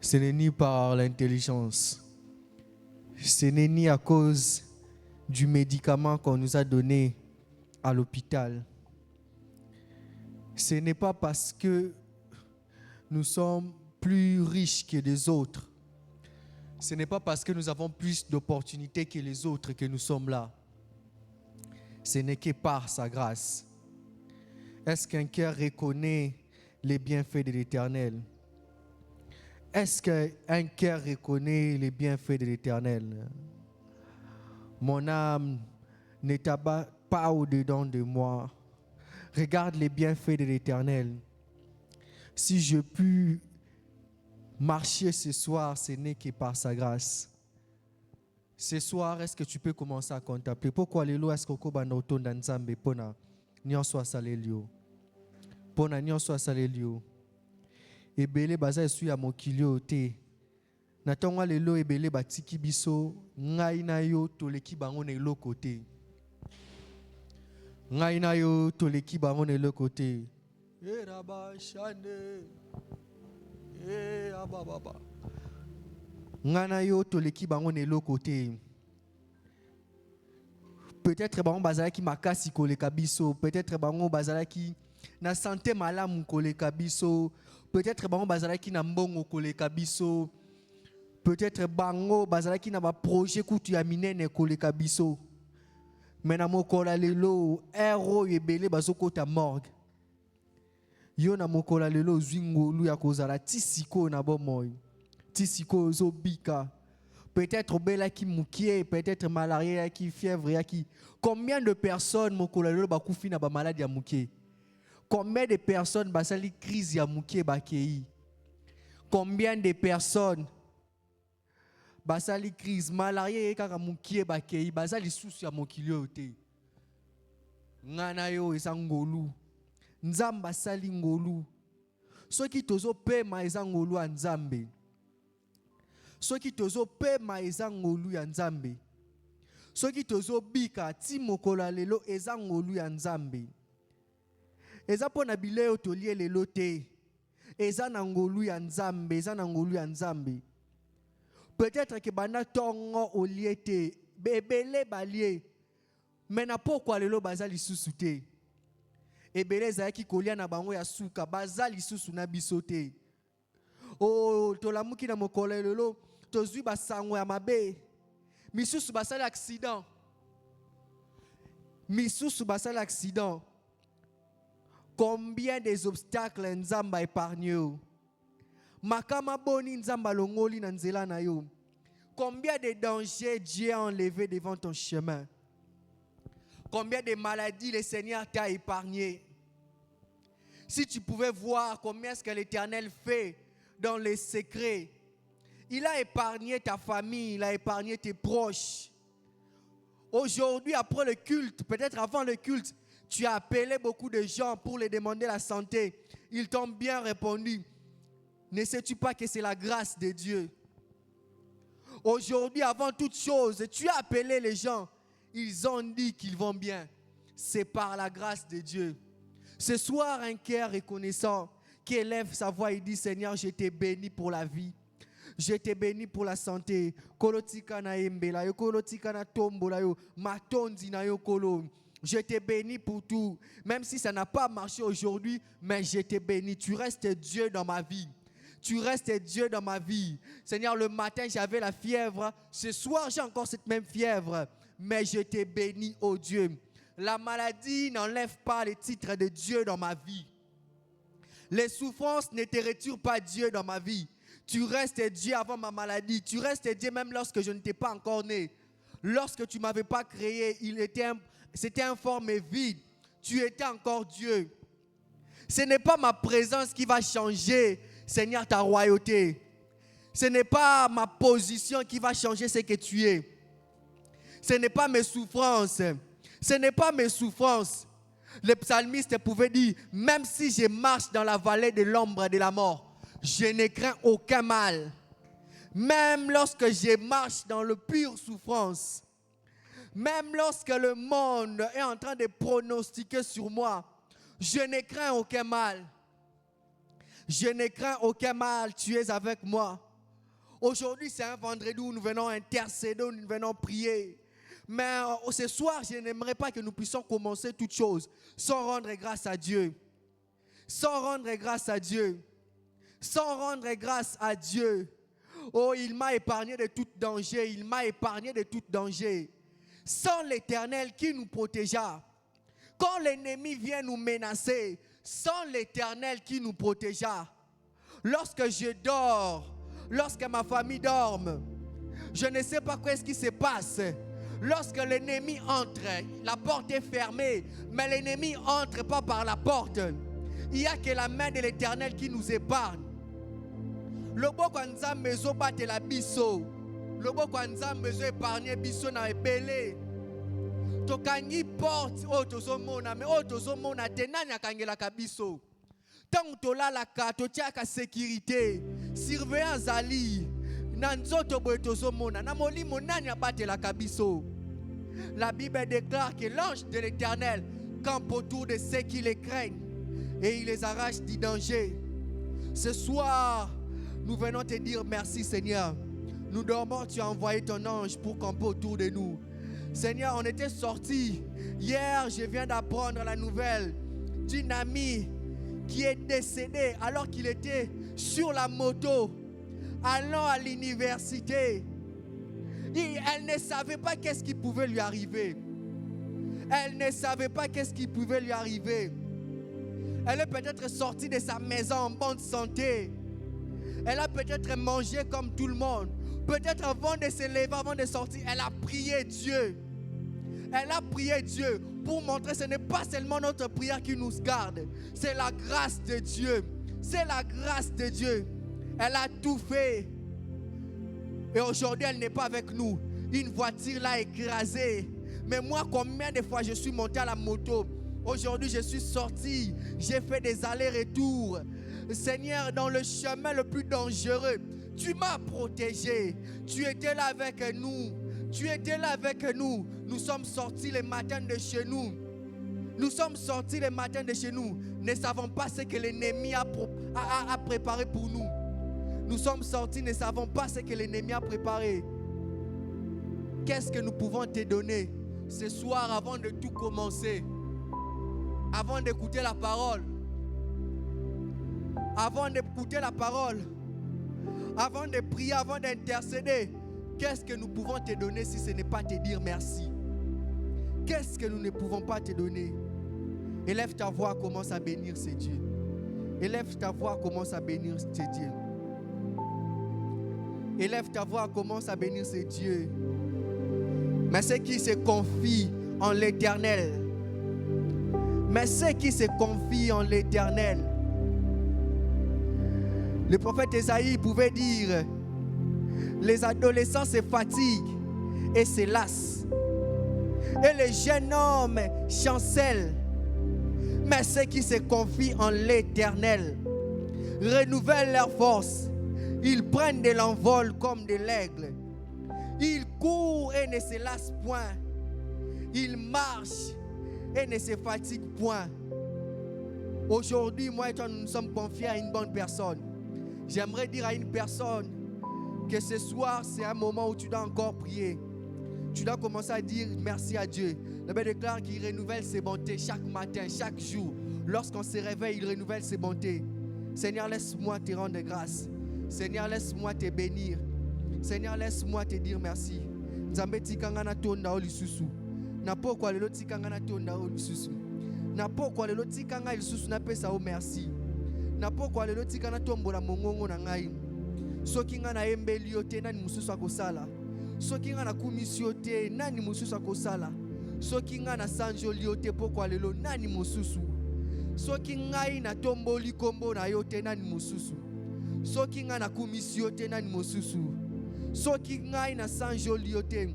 Ce n'est ni par l'intelligence. Ce n'est ni à cause du médicament qu'on nous a donné à l'hôpital. Ce n'est pas parce que nous sommes plus riches que les autres. Ce n'est pas parce que nous avons plus d'opportunités que les autres que nous sommes là. Ce n'est que par sa grâce. Est-ce qu'un cœur reconnaît les bienfaits de l'Éternel? Est-ce qu'un cœur reconnaît les bienfaits de l'Éternel? Mon âme ne t'abat pas au-dedans de moi. Regarde les bienfaits de l'Éternel. Si je puis marcher ce soir, ce n'est que par sa grâce. Ce soir, est-ce que tu peux commencer à contempler? Pourquoi les lois est-ce que tu as autant d'ensemble pour nous soit salélio? Pour nous soit salélio. Et belé baza esu ya mokilio te. Na tonga lelo ebele batiki biso ngai na yo toleki bango na eloko te. Ngai na yo toleki bango na eloko te. E raba shane. E ababa. Ngai na yo toleki bango na eloko te. Peut-être bango bazala ki makasi koleka biso, peut-être bango bazala ki na santé malamu koleka biso. Peut-être bango bazalaki na mbongo koleka biso. Peut-être bango bazalaki na ba projet kutu ya minene koleka biso. Mais na mokola lelo ero yebele bazokota morgue. Yo na mokola lelo zwingolu ya kozala tisiko na bomoy. Tisiko zo bika. Peut-être bela ki mukie, peut-être malaria ki fièvre ya ki. Combien de personnes mokola lelo bakufi na ba maladie ya mukie? Combien de personnes basali crise ya mukie bakei? Combien de personnes basali crise malaria e kaka mukie bakei basali susu ya mokilio te? Ngana yo eza ngolu. Nzamba basali ngolu. Soki tozo pema eza ngolu ya Nzambe. Soki tozo pema eza ngolu ya Nzambe. Soki tozo bika ti mokola lelo eza ngolu ya Nzambe. Eza pona bileo tolie lelo te. Eza na ngolu ya Nzambe, eza na ngolu ya Nzambe. Peut-être que bana tongo olie te, ebele balie. Mais na pokwa lelo baza lisusu te. Ebele zaki kolia na bango ya suka, baza lisusu na biso te. Oh, tolamuki na mokolo lelo, tozui basango ya mabe. Misusu basali accident. Misusu basali accident. Combien des obstacles Nzamba épargné? Makama boni Nzamba longoli na nzela na yo. Combien de dangers Dieu a enlevé devant ton chemin? Combien de maladies le Seigneur t'a épargné? Si tu pouvais voir combien est-ce que l'Éternel fait dans les secrets. Il a épargné ta famille, il a épargné tes proches. Aujourd'hui, après le culte, peut-être avant le culte, tu as appelé beaucoup de gens pour les demander la santé. Ils t'ont bien répondu. Ne sais-tu pas que c'est la grâce de Dieu? Aujourd'hui, avant toute chose, tu as appelé les gens. Ils ont dit qu'ils vont bien. C'est par la grâce de Dieu. Ce soir, un cœur reconnaissant qui élève sa voix et dit: Seigneur, je t'ai béni pour la vie. Je t'ai béni pour la santé. Kolotika na embela yo, kolotika na tombola yo, matondi na yo kolo. Je t'ai béni pour tout. Même si ça n'a pas marché aujourd'hui, mais je t'ai béni. Tu restes Dieu dans ma vie. Tu restes Dieu dans ma vie. Seigneur, le matin, j'avais la fièvre. Ce soir, j'ai encore cette même fièvre. Mais je t'ai béni, oh Dieu. La maladie n'enlève pas les titres de Dieu dans ma vie. Les souffrances ne te retirent pas Dieu dans ma vie. Tu restes Dieu avant ma maladie. Tu restes Dieu même lorsque je ne t'ai pas encore né. Lorsque tu ne m'avais pas créé, c'était informe et vide. Tu étais encore Dieu. Ce n'est pas ma présence qui va changer, Seigneur, ta royauté. Ce n'est pas ma position qui va changer ce que tu es. Ce n'est pas mes souffrances. Ce n'est pas mes souffrances. Le psalmiste pouvait dire: même si je marche dans la vallée de l'ombre de la mort, je ne crains aucun mal. Même lorsque je marche dans le pure souffrance, même lorsque le monde est en train de pronostiquer sur moi, je ne crains aucun mal. Je ne crains aucun mal, tu es avec moi. Aujourd'hui, c'est un vendredi où nous venons intercéder, où nous venons prier. Mais ce soir, je n'aimerais pas que nous puissions commencer toute chose sans rendre grâce à Dieu. Sans rendre grâce à Dieu. Sans rendre grâce à Dieu. Oh, il m'a épargné de tout danger. Il m'a épargné de tout danger. Sans l'Éternel qui nous protégea. Quand l'ennemi vient nous menacer, sans l'Éternel qui nous protégea. Lorsque je dors, lorsque ma famille dorme, je ne sais pas quoi est-ce qui se passe. Lorsque l'ennemi entre, la porte est fermée, mais l'ennemi entre pas par la porte. Il n'y a que la main de l'Éternel qui nous épargne. Lobo kwa nzambe ezo batela biso. Lobo kwa nzambe ezo épargner biso na ebele. Tokangi porte o tozomona, mais o tozomona te nani akangelaka biso. Tant tolalaka totiaka sécurité, surveillance ali. Na nzoto boye tozomona, na molimo nani abatelaka biso. La Bible déclare que l'ange de l'Éternel campe autour de ceux qui les craignent et il les arrache du danger. Ce soir, nous venons te dire merci Seigneur. Nous dormons, tu as envoyé ton ange pour camper autour de nous. Seigneur, on était sortis. Hier, je viens d'apprendre la nouvelle d'une amie qui est décédée alors qu'il était sur la moto, allant à l'université. Elle ne savait pas qu'est-ce qui pouvait lui arriver. Elle ne savait pas qu'est-ce qui pouvait lui arriver. Elle est peut-être sortie de sa maison en bonne santé. Elle a peut-être mangé comme tout le monde. Peut-être avant de se lever, avant de sortir, elle a prié Dieu. Elle a prié Dieu pour montrer que ce n'est pas seulement notre prière qui nous garde. C'est la grâce de Dieu. C'est la grâce de Dieu. Elle a tout fait. Et aujourd'hui, elle n'est pas avec nous. Une voiture l'a écrasée. Mais moi, combien de fois je suis monté à la moto? Aujourd'hui, je suis sorti. J'ai fait des allers-retours. Seigneur, dans le chemin le plus dangereux, tu m'as protégé. Tu étais là avec nous. Tu étais là avec nous. Nous sommes sortis le matin de chez nous. Nous sommes sortis le matin de chez nous. Ne savons pas ce que l'ennemi a préparé pour nous. Nous sommes sortis, ne savons pas ce que l'ennemi a préparé. Qu'est-ce que nous pouvons te donner ce soir avant de tout commencer? Avant d'écouter la parole. Avant d'écouter la parole. Avant de prier, avant d'intercéder. Qu'est-ce que nous pouvons te donner si ce n'est pas te dire merci? Qu'est-ce que nous ne pouvons pas te donner? Élève ta voix, commence à bénir ces dieux. Élève ta voix, commence à bénir ces dieux. Élève ta voix, commence à bénir ces dieux. Mais ceux qui se confient en l'Éternel. Mais ceux qui se confient en l'Éternel. Le prophète Esaïe pouvait dire: les adolescents se fatiguent et se lassent. Et les jeunes hommes chancellent. Mais ceux qui se confient en l'Éternel renouvellent leur force. Ils prennent de l'envol comme de l'aigle. Ils courent et ne se lassent point. Ils marchent et ne se fatiguent point. Aujourd'hui, moi et toi, nous nous sommes confiés à une bonne personne. J'aimerais dire à une personne que ce soir, c'est un moment où tu dois encore prier. Tu dois commencer à dire merci à Dieu. La Bible déclare qu'il renouvelle ses bontés chaque matin, chaque jour. Lorsqu'on se réveille, il renouvelle ses bontés. Seigneur, laisse-moi te rendre grâce. Seigneur, laisse-moi te bénir. Seigneur, laisse-moi te dire merci. Nzambe tikanga na tonda o lisusu. Na pokwa lelo tikanga na tonda o lisusu. Na pokwa lelo tikanga lisusu na pesa o merci. Na pokwa lelo tikanga tombola mongongo na ngai. Soki nga na embeli yo te nani mususu akosala. Soki nga na kumisi yo te nani mususu akosala. Soki nga na sanjoli yo te pokwa lelo nani mususu. Soki ngai na tomboli kombo na yo te nani mususu. Soki nga na kumisi yo te nani mususu. Soki ngai na sanjoli yo te.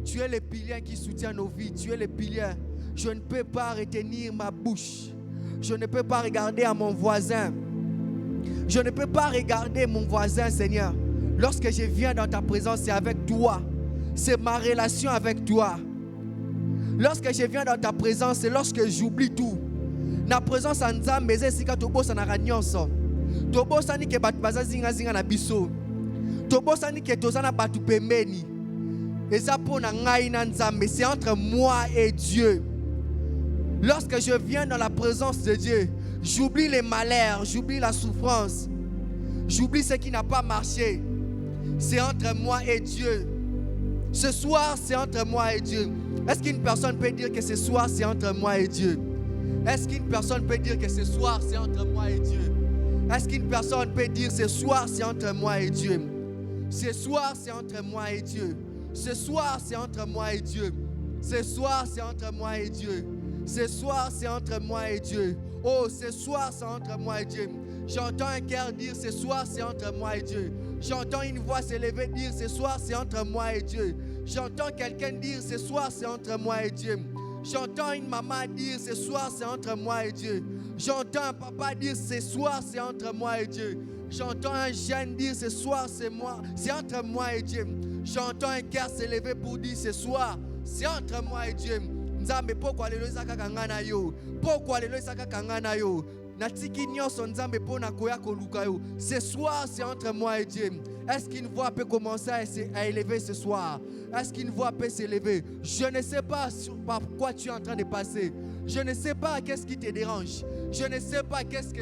Tu es le pilier qui soutient nos vies. Tu es le pilier. Je ne peux pas retenir ma bouche. Je ne peux pas regarder à mon voisin. Je ne peux pas regarder mon voisin, Seigneur. Lorsque je viens dans ta présence, c'est avec toi. C'est ma relation avec toi. Lorsque je viens dans ta présence, c'est lorsque j'oublie tout. Na présence en Nzambe, c'est sika tobosa na nyonso. Tobosa ni ke bat bazazinga zinga na biso. Tobosani ke tozana batu pembeni. C'est entre moi et Dieu. Lorsque je viens dans la présence de Dieu, j'oublie les malheurs, j'oublie la souffrance, j'oublie ce qui n'a pas marché. C'est entre moi et Dieu. Ce soir, c'est entre moi et Dieu. Est-ce qu'une personne peut dire que ce soir, c'est entre moi et Dieu? Est-ce qu'une personne peut dire que ce soir, c'est entre moi et Dieu? Est-ce qu'une personne peut dire ce soir, c'est entre moi et Dieu? Ce soir, c'est entre moi et Dieu. Ce soir, c'est entre moi et Dieu. Ce soir, c'est entre moi et Dieu. Ce soir, c'est entre moi et Dieu. Oh, ce soir, c'est entre moi et Dieu. J'entends un cœur dire, ce soir, c'est entre moi et Dieu. J'entends une voix s'élever dire, ce soir, c'est entre moi et Dieu. J'entends quelqu'un dire, ce soir, c'est entre moi et Dieu. J'entends une maman dire, ce soir, c'est entre moi et Dieu. J'entends un papa dire, ce soir, c'est entre moi et Dieu. J'entends un jeune dire, ce soir, c'est entre moi et Dieu. J'entends un cœur s'élever pour dire, ce soir, c'est entre moi et Dieu. Nzambe, pourquoi les lois kangana yo? Pourquoi les lois kangana yo? Natiki nyonso nzambe pona koya koluka yo. Ce soir, c'est entre moi et Dieu. Est-ce qu'une voix peut commencer à élever ce soir? Est-ce qu'une voix peut s'élever? Je ne sais pas par quoi tu es en train de passer. Je ne sais pas qu'est-ce qui te dérange. Je ne sais pas qu'est-ce que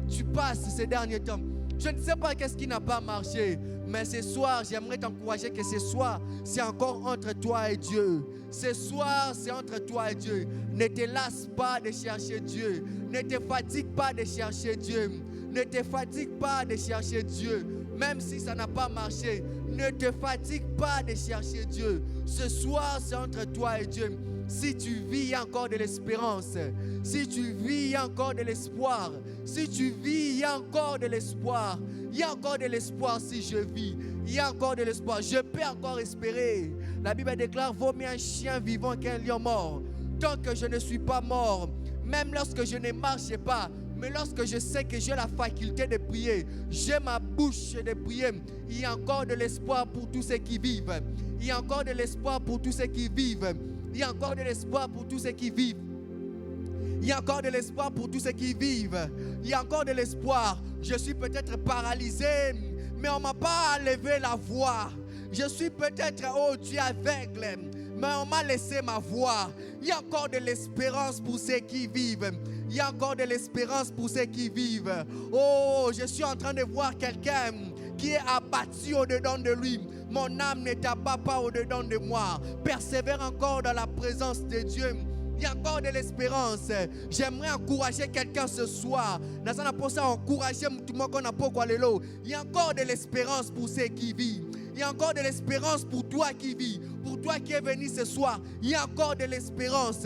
tu passes ces derniers temps. Je ne sais pas qu'est-ce qui n'a pas marché. Mais ce soir, j'aimerais t'encourager que ce soir, c'est encore entre toi et Dieu. Ce soir, c'est entre toi et Dieu. Ne te lasse pas de chercher Dieu. Ne te fatigue pas de chercher Dieu. Ne te fatigue pas de chercher Dieu. Même si ça n'a pas marché, ne te fatigue pas de chercher Dieu. Ce soir, c'est entre toi et Dieu. Si tu vis, il y a encore de l'espérance. Si tu vis, il y a encore de l'espoir. Si tu vis, il y a encore de l'espoir. Il y a encore de l'espoir si je vis. Il y a encore de l'espoir. Je peux encore espérer. La Bible déclare, vaut mieux un chien vivant qu'un lion mort. Tant que je ne suis pas mort, même lorsque je ne marche pas, mais lorsque je sais que j'ai la faculté de prier, j'ai ma bouche de prier, il y a encore de l'espoir pour tous ceux qui vivent. Il y a encore de l'espoir pour tous ceux qui vivent. Il y a encore de l'espoir pour tous ceux qui vivent. Il y a encore de l'espoir pour tous ceux qui vivent. Il y a encore de l'espoir. Je suis peut-être paralysé, mais on ne m'a pas levé la voix. Je suis peut-être, oh Dieu, aveugle, mais on m'a laissé ma voix. Il y a encore de l'espérance pour ceux qui vivent. Il y a encore de l'espérance pour ceux qui vivent. Oh, je suis en train de voir quelqu'un qui est abattu au-dedans de lui. Mon âme ne t'abat pas au-dedans de moi. Persévère encore dans la présence de Dieu. Il y a encore de l'espérance. J'aimerais encourager quelqu'un ce soir. Il y a encore de l'espérance pour ceux qui vivent. Il y a encore de l'espérance pour toi qui vis. Pour toi qui es venu ce soir, il y a encore de l'espérance.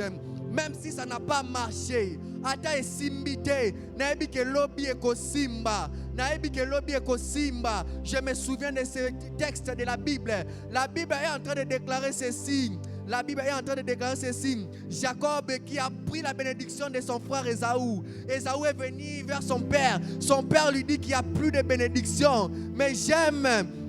Même si ça n'a pas marché. Ata esimbite, naebi ke lobi eko simba, naebi ke lobi eko simba. Je me souviens de ce texte de la Bible. La Bible est en train de déclarer ceci. La Bible est en train de déclarer ceci. Jacob qui a pris la bénédiction de son frère Ésaü. Ésaü est venu vers son père. Son père lui dit qu'il n'y a plus de bénédiction. Mais j'aime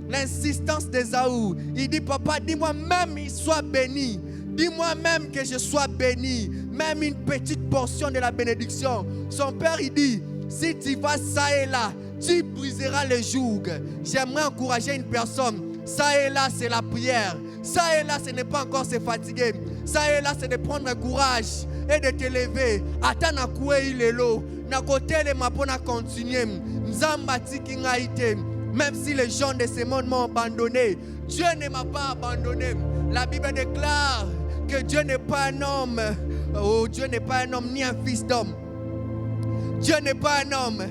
l'insistance d'Ésaü. Il dit, papa, dis-moi même qu'il soit béni. Dis-moi même que je sois béni. Même une petite portion de la bénédiction. Son père, il dit, si tu vas ça et là, tu briseras le joug. J'aimerais encourager une personne. Ça et là, c'est la prière. Ça et là, ce n'est pas encore se fatiguer. Ça et là, c'est de prendre courage et de te lever. Attends à quoi il est là. Na côté le mapona continuer. Nzambati kingaite. Même si les gens de ce monde m'ont abandonné, Dieu ne m'a pas abandonné. La Bible déclare que Dieu n'est pas un homme. Oh, Dieu n'est pas un homme ni un fils d'homme. Dieu n'est pas un homme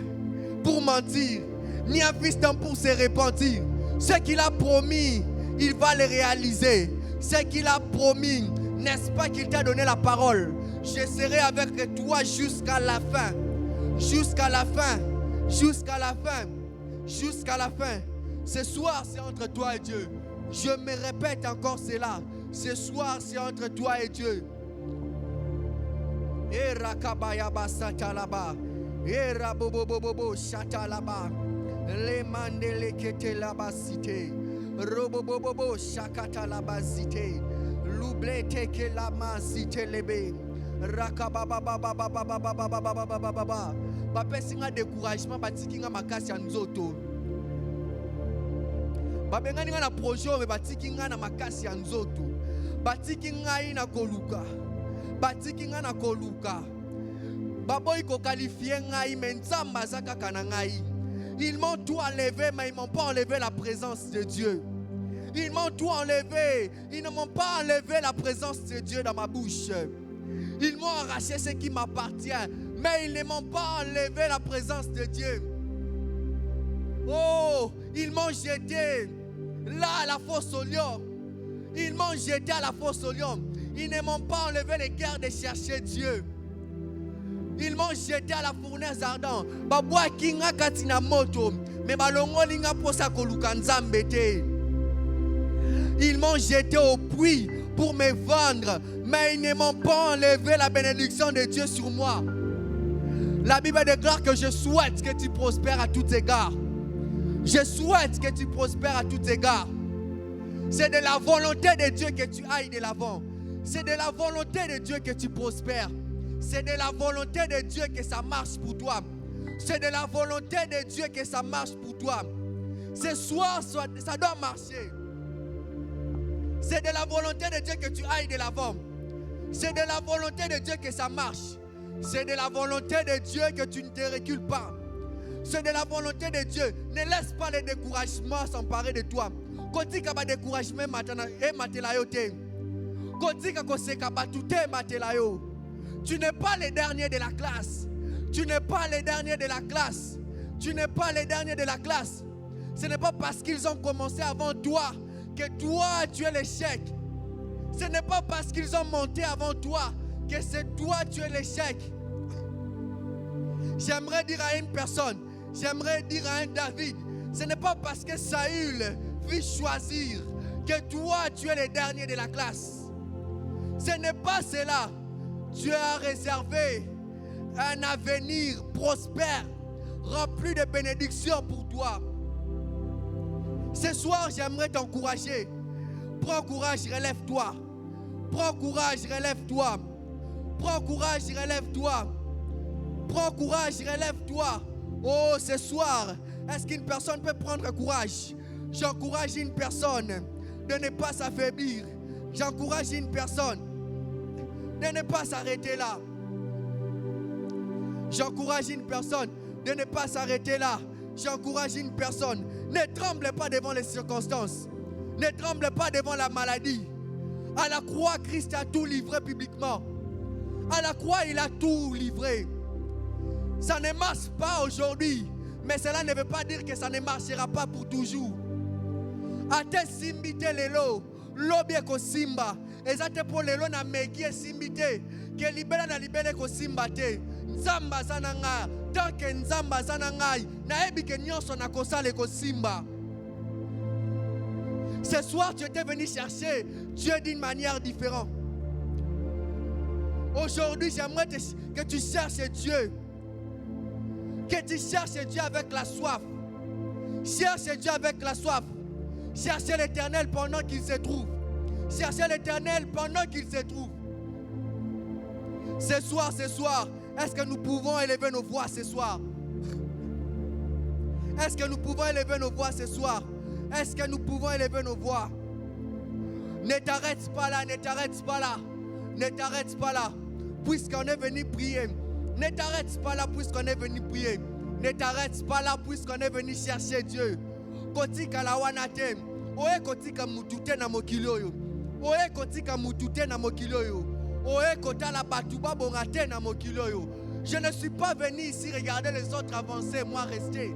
pour mentir, ni un fils d'homme pour se repentir. Ce qu'il a promis, il va le réaliser. Ce qu'il a promis, n'est-ce pas qu'il t'a donné la parole? Je serai avec toi jusqu'à la fin. Jusqu'à la fin. Jusqu'à la fin. Jusqu'à la fin. Ce soir, c'est entre toi et Dieu. Je me répète encore cela. Ce soir, c'est entre toi et Dieu. Era kabaya basata laba. Era bobo bobo shata laba. Le mandele kete laba cité. Robo bobo shakata laba cité. L'oublé teke lama cité lebe. Rakababa baba baba baba baba baba baba baba. Bapé singa découragement batikinga makasi nzoto. babengani nga na projet oyo batiki nga na makasi ya nzoto, batiki ngai na koluka, batiki nga na koluka, baboyi ko qualifier ngai mais nzambe aza kaka na ngai. Ils m'ont tout enlevé, mais ils m'ont pas enlevé la présence de Dieu. Ils m'ont tout enlevé, ils ne m'ont pas enlevé la présence de Dieu dans ma bouche. Ils m'ont arraché ce qui m'appartient, mais ils ne m'ont pas enlevé la présence de Dieu. Oh, ils m'ont jeté là à la fosse au lion. Ils m'ont jeté à la fosse au lion. Ils ne m'ont pas enlevé les guerres de chercher Dieu. Ils m'ont jeté à la fournaise ardente. Babwa kinga katina moto, mais balongo linga posa koluka nzambe te. Ils m'ont jeté au puits pour me vendre, mais ils ne m'ont pas enlevé la bénédiction de Dieu sur moi. La Bible déclare que je souhaite que tu prospères à tous égards. Je souhaite que tu prospères à tous égards. C'est de la volonté de Dieu que tu ailles de l'avant. C'est de la volonté de Dieu que tu prospères. C'est de la volonté de Dieu que ça marche pour toi. C'est de la volonté de Dieu que ça marche pour toi. Ce soir, ça doit marcher. C'est de la volonté de Dieu que tu ailles de l'avant. C'est de la volonté de Dieu que ça marche. C'est de la volonté de Dieu que tu ne te recules pas. C'est de la volonté de Dieu. Ne laisse pas le découragement s'emparer de toi. Kotika ba découragement matana e matelayo te. Kotika koseka batute matelayo. Tu n'es pas le dernier de la classe. Tu n'es pas le dernier de la classe. Tu n'es pas le dernier de la classe. Ce n'est pas parce qu'ils ont commencé avant toi que toi tu es l'échec. Ce n'est pas parce qu'ils ont monté avant toi que c'est toi tu es l'échec. J'aimerais dire à une personne, j'aimerais dire à un David, ce n'est pas parce que Saül fit choisir que toi tu es le dernier de la classe. Ce n'est pas cela. Dieu a réservé un avenir prospère, rempli de bénédictions pour toi. Ce soir, j'aimerais t'encourager. Prends courage, relève-toi. Prends courage, relève-toi. Prends courage, relève-toi. Prends courage, relève-toi. Oh, ce soir, est-ce qu'une personne peut prendre courage? J'encourage une personne de ne pas s'affaiblir. J'encourage une personne de ne pas s'arrêter là. J'encourage une personne de ne pas s'arrêter là. J'encourage une personne. Ne tremble pas devant les circonstances. Ne tremble pas devant la maladie. À la croix, Christ a tout livré publiquement. À la croix, il a tout livré. Ça ne marche pas aujourd'hui, mais cela ne veut pas dire que ça ne marchera pas pour toujours. Ate simbite lelo, lobie ko simba. Ezate po lelo na meki simbite, ke libela na libele ko simba te. Nzamba sana nga, tant que nzamba sana ngai, na ebi ke nyonso na kosale ko simba. Ce soir, tu étais venu chercher Dieu d'une manière différente. Aujourd'hui, j'aimerais que tu cherches Dieu. Que tu cherches Dieu avec la soif. Cherche Dieu avec la soif. Cherchez l'Éternel pendant qu'il se trouve. Cherchez l'Éternel pendant qu'il se trouve. Ce soir, est-ce que nous pouvons élever nos voix ce soir? Est-ce que nous pouvons élever nos voix ce soir? Est-ce que nous pouvons élever nos voix? Ne t'arrête pas là, ne t'arrête pas là. Ne t'arrête pas là, puisqu'on est venu prier. Ne t'arrête pas là, puisqu'on est venu prier. Ne t'arrête pas là, puisqu'on est venu chercher Dieu. Kotika la wanate. Oe kotika mutute na mokiloyo. Oe kotika mutute na mokiloyo. Oe kota la batuba bongate na mokiloyo. Je ne suis pas venu ici regarder les autres avancer, moi rester.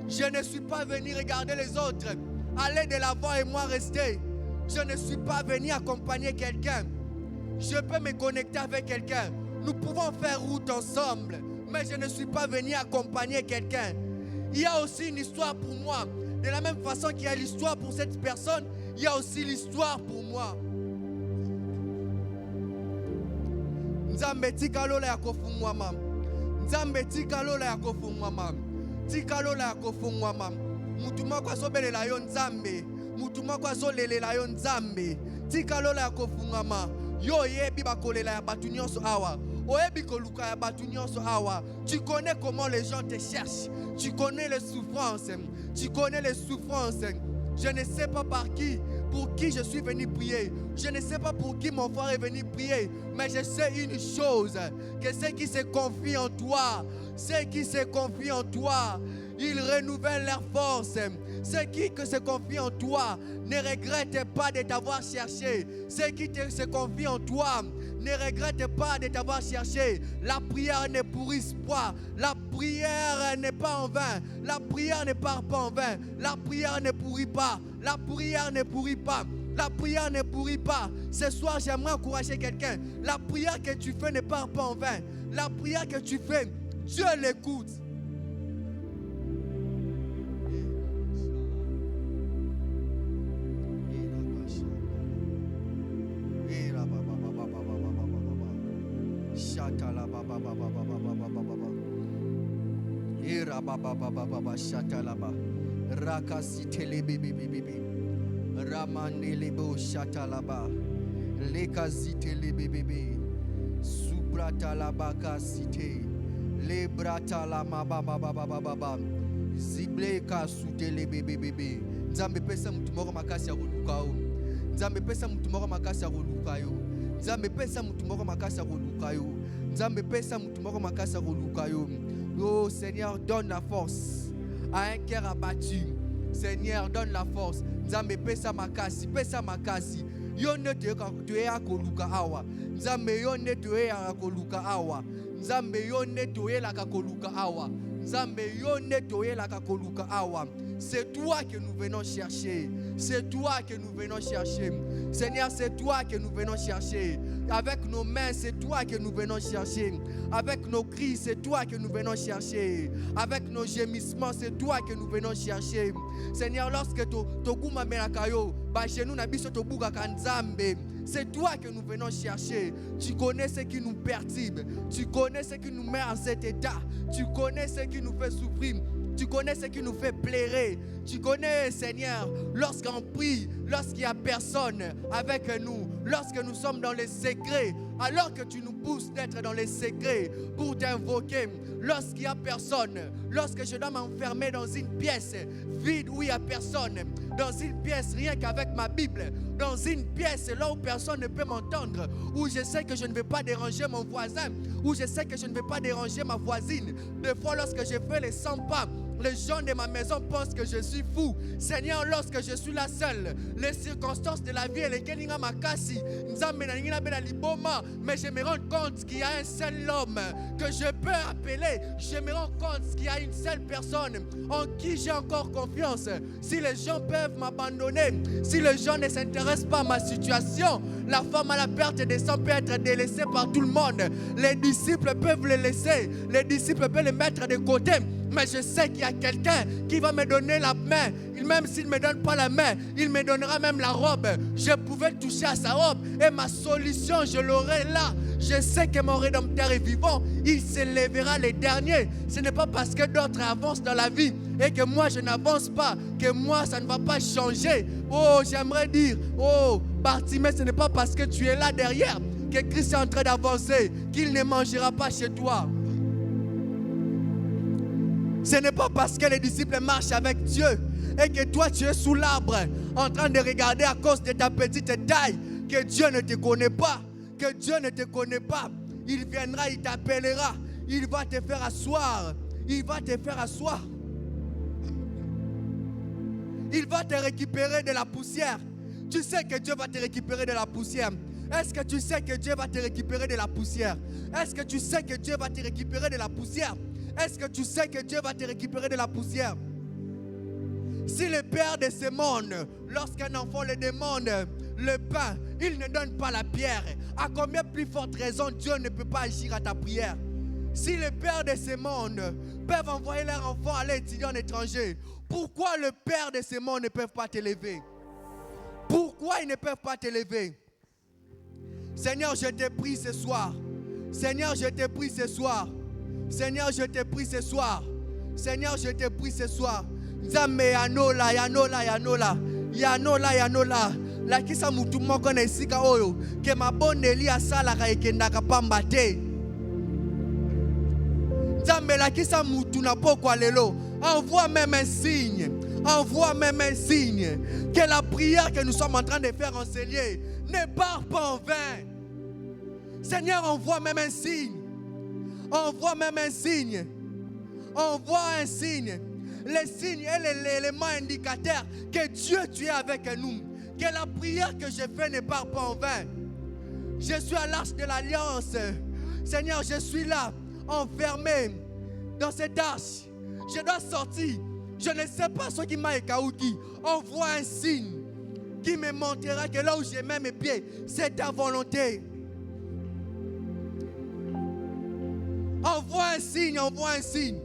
Je ne suis pas venu regarder les autres aller de l'avant et moi rester. Je ne suis pas venu accompagner quelqu'un. Je peux me connecter avec quelqu'un. Nous pouvons faire route ensemble. Mais je ne suis pas venu accompagner quelqu'un. Il y a aussi une histoire pour moi. De la même façon qu'il y a l'histoire pour cette personne, il y a aussi l'histoire pour moi. Nzambe tikalola ya kofungwa mam. Nzambe tikalola ya kofungwa mam. Tikalola ya kofungwa mam. Mutuma kwa sobelela yo nzambe. Mutuma kwa solelela yo nzambe. Tikalola ya kofungwa mam. Yo yebi bakolela ya batu nyonso awa. Oyebi koluka ya batu nyonso awa. Tu connais comment les gens te cherchent. Tu connais les souffrances. Tu connais les souffrances. Je ne sais pas pour qui je suis venu prier. Je ne sais pas pour qui mon frère est venu prier. Mais je sais une chose, que ceux qui se confient en toi, ils renouvellent leur force. Ceux qui se confient en toi ne regrettent pas de t'avoir cherché. Ceux qui se confient en toi ne regrettent pas de t'avoir cherché. La prière n'est pour espoir. La prière n'est pas en vain. La prière ne part pas en vain. La prière ne pourrit pas. La prière ne pourrit pas. La prière ne pourrit pas. Ce soir, j'aimerais encourager quelqu'un. La prière que tu fais ne part pas en vain. La prière que tu fais, Dieu l'écoute. Ramanelebo shatalaba lekazitele bebebe subratalaba kasite lebratala baba zibleka sutele bebebe. Nzambe pesa mtu moko makasi ya kolukayo. Nzambe pesa mtu moko makasi ya kolukayo. Nzambe pesa mtu moko makasi ya kolukayo. Nzambe pesa mtu moko makasi ya kolukayo. Oh Seigneur, donne la force à un cœur abattu. Seigneur, donne la force. Nzambe pesa makasi. Yone tuye ya koluka awa. Nzambe yone tuye ya koluka awa. Nzambe yone tuye la koluka awa. Nzambe yone tuye la koluka awa. C'est toi que nous venons chercher. C'est toi que nous venons chercher. Seigneur, c'est toi que nous venons chercher. Avec nos mains, c'est toi que nous venons chercher. Avec nos cris, c'est toi que nous venons chercher. Avec nos gémissements, c'est toi que nous venons chercher. Seigneur, lorsque Toguma Merakayo, chez nous, c'est toi que nous venons chercher. Tu connais ce qui nous perturbe. Tu connais ce qui nous met en cet état. Tu connais ce qui nous fait souffrir. Tu connais ce qui nous fait pleurer. Tu connais, Seigneur, lorsqu'on prie, lorsqu'il n'y a personne avec nous, lorsque nous sommes dans les secrets, alors que tu nous pousses d'être dans les secrets pour t'invoquer, lorsqu'il n'y a personne, lorsque je dois m'enfermer dans une pièce vide où il n'y a personne, dans une pièce rien qu'avec ma Bible, dans une pièce là où personne ne peut m'entendre, où je sais que je ne vais pas déranger mon voisin, où je sais que je ne vais pas déranger ma voisine. Des fois, lorsque je fais les 100 pas, les gens de ma maison pensent que je suis fou. Seigneur, lorsque je suis là seul, les circonstances de la vie, mais je me rends compte qu'il y a un seul homme que je peux appeler. Je me rends compte qu'il y a une seule personne en qui j'ai encore confiance. Si les gens peuvent m'abandonner, si les gens ne s'intéressent pas à ma situation, la femme à la perte des sangs peut être délaissée par tout le monde. Les disciples peuvent le laisser, les disciples peuvent le mettre de côté. Mais je sais qu'il y a quelqu'un qui va me donner la main. Même s'il ne me donne pas la main, il me donnera même la robe. Je pouvais toucher à sa robe et ma solution, je l'aurai là. Je sais que mon Rédempteur est vivant. Il se lèvera les derniers. Ce n'est pas parce que d'autres avancent dans la vie et que moi je n'avance pas, que moi ça ne va pas changer. Oh, j'aimerais dire, oh, Bartimée, ce n'est pas parce que tu es là derrière que Christ est en train d'avancer qu'il ne mangera pas chez toi. Ce n'est pas parce que les disciples marchent avec Dieu et que toi tu es sous l'arbre en train de regarder à cause de ta petite taille que Dieu ne te connaît pas. Que Dieu ne te connaît pas. Il viendra, il t'appellera. Il va te faire asseoir. Il va te faire asseoir. Il va te récupérer de la poussière. Tu sais que Dieu va te récupérer de la poussière. Est-ce que tu sais que Dieu va te récupérer de la poussière? Est-ce que tu sais que Dieu va te récupérer de la poussière? Est-ce que tu sais que Dieu va te récupérer de la poussière? Si le Père de ce monde, lorsqu'un enfant le demande le pain, il ne donne pas la pierre, à combien plus forte raison Dieu ne peut pas agir à ta prière? Si le Père de ce monde peuvent envoyer leur enfant aller étudier en étranger, pourquoi le Père de ce monde ne peut pas t'élever? Pourquoi ils ne peuvent pas t'élever? Seigneur, je te prie ce soir. Seigneur, je te prie ce soir. Seigneur, je te prie ce soir. Seigneur, je te prie ce soir. Nzambe yanola, yanola, yanola. Yanola, yanola. La kisa mutu moko na esika oyo. Ke mabondeli asalaka ekendaka pamba te. Nzambe la kisa mutu na pokwa lelo. Envoie même un signe. Envoie même un signe que la prière que nous sommes en train de faire en Célier ne part pas en vain. Seigneur, envoie même un signe. Envoie même un signe. Envoie un signe. Les signes et l'élément indicateur que Dieu, tu es avec nous. Que la prière que je fais ne part pas en vain. Je suis à l'arche de l'alliance. Seigneur, je suis là, enfermé dans cette arche. Je dois sortir. Je ne sais pas ce qui m'a écaouti. Envoie un signe qui me montrera que là où je mets mes pieds, c'est ta volonté. Envoie un signe, envoie un signe.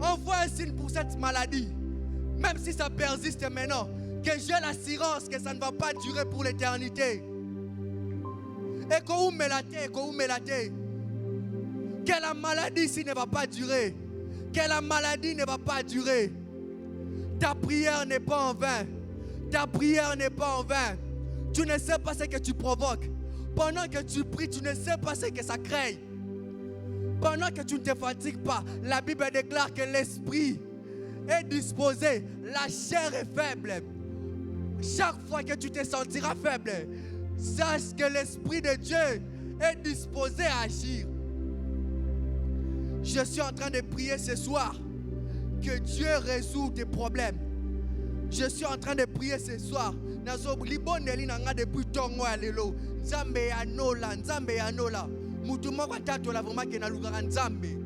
Envoie un signe pour cette maladie. Même si ça persiste maintenant, que j'ai l'assurance que ça ne va pas durer pour l'éternité. Et que la maladie ici ne va pas durer. Que la maladie ne va pas durer. Ta prière n'est pas en vain. Ta prière n'est pas en vain. Tu ne sais pas ce que tu provoques. Pendant que tu pries, tu ne sais pas ce que ça crée. Pendant que tu ne te fatigues pas, la Bible déclare que l'esprit est disposé, la chair est faible. Chaque fois que tu te sentiras faible, sache que l'Esprit de Dieu est disposé à agir. Je suis en train de prier ce soir que Dieu résout tes problèmes. Je suis en train de prier ce soir. Depuis tongo alelo, Nzambe anola, Nzambe anola. Mutu moko tato la vraiment ke na lugara Nzambe.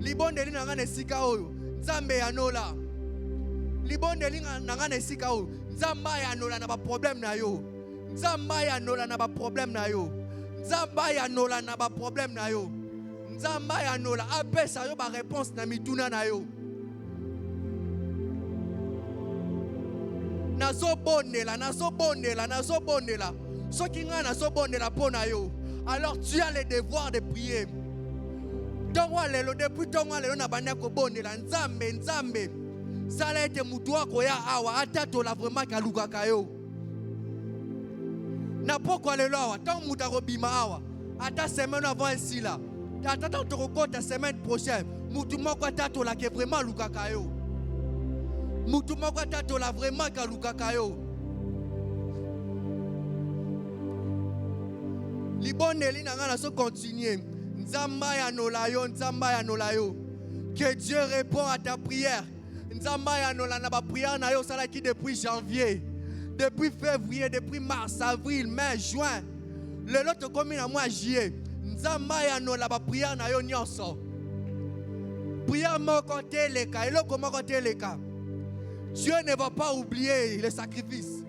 Libondeli na ngane sika oyo, Nzambe anola. Libondeli na ngane sika oyo, Nzamba anola na ba problème na yo. Nzamba anola na ba problème na yo. Nzamba anola na ba problème na yo. Nzamba anola apesa yo ba réponse na mituna na yo. Nazobonela. Soki nga nazobonela pona yo. Alors tu as le devoir de prier. Depuis ton lelo na banda ko bonela Nzambe. Sala ete mutu wako ya awa atato la vraiment kalukaka yo. Na poko lelo awa tant mutu akobima awa. Ata semaine avant ici là. Ata tant tokokota semaine prochaine. Mutu moko atato la ke vraiment lukaka yo. Mutu moko atato la vraiment kalukaka yo. Liboneli nanga so continuer. Nzamba ya nola yo. Que Dieu répond à ta prière. Nzamba ya nola na ba prière na yo sala ki depuis janvier, depuis février, depuis mars, avril, mai, juin. Le lot comme na mois juillet. Nzamba ya nola ba prière na yo nyonso. Prière moko teleka, eloko moko teleka. Dieu ne va pas oublier les sacrifices.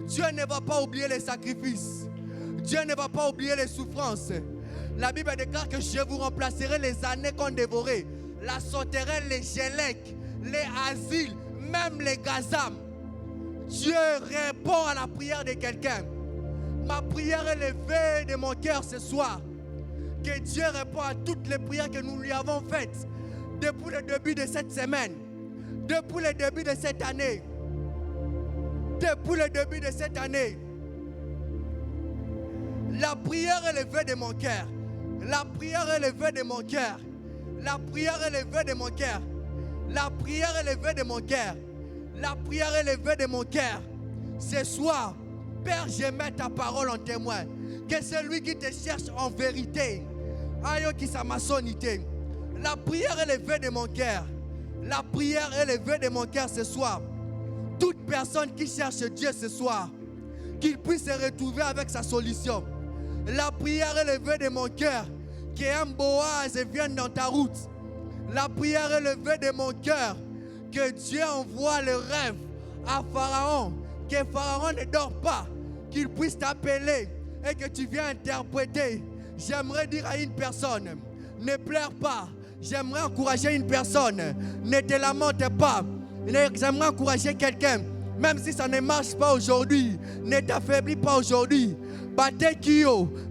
Dieu ne va pas oublier les sacrifices. Dieu ne va pas oublier les souffrances. La Bible déclare que je vous remplacerai les années qu'on dévorait. La sauterelle, les gélèques, les asiles, même les gazam. Dieu répond à la prière de quelqu'un. Ma prière est levée de mon cœur ce soir. Que Dieu répond à toutes les prières que nous lui avons faites depuis le début de cette semaine. Depuis le début de cette année. Depuis le début de cette année. La prière est levée de mon cœur. La prière est levée de mon cœur. La prière est levée de mon cœur. La prière est levée de mon cœur. La prière est levée de mon cœur. Ce soir, Père, je mets ta parole en témoin. Que celui qui te cherche en vérité, aïe qui sa maçonnité. La prière est levée de mon cœur. La prière est levée de mon cœur ce soir. Toute personne qui cherche Dieu ce soir, qu'il puisse se retrouver avec sa solution. La prière est levée de mon cœur. Qu'un Boaz vienne dans ta route. La prière est levée de mon cœur. Que Dieu envoie le rêve à Pharaon. Que Pharaon ne dort pas. Qu'il puisse t'appeler et que tu viennes interpréter. J'aimerais dire à une personne, ne pleure pas. J'aimerais encourager une personne, ne te lamente pas. J'aimerais encourager quelqu'un, même si ça ne marche pas aujourd'hui, ne t'affaiblis pas aujourd'hui.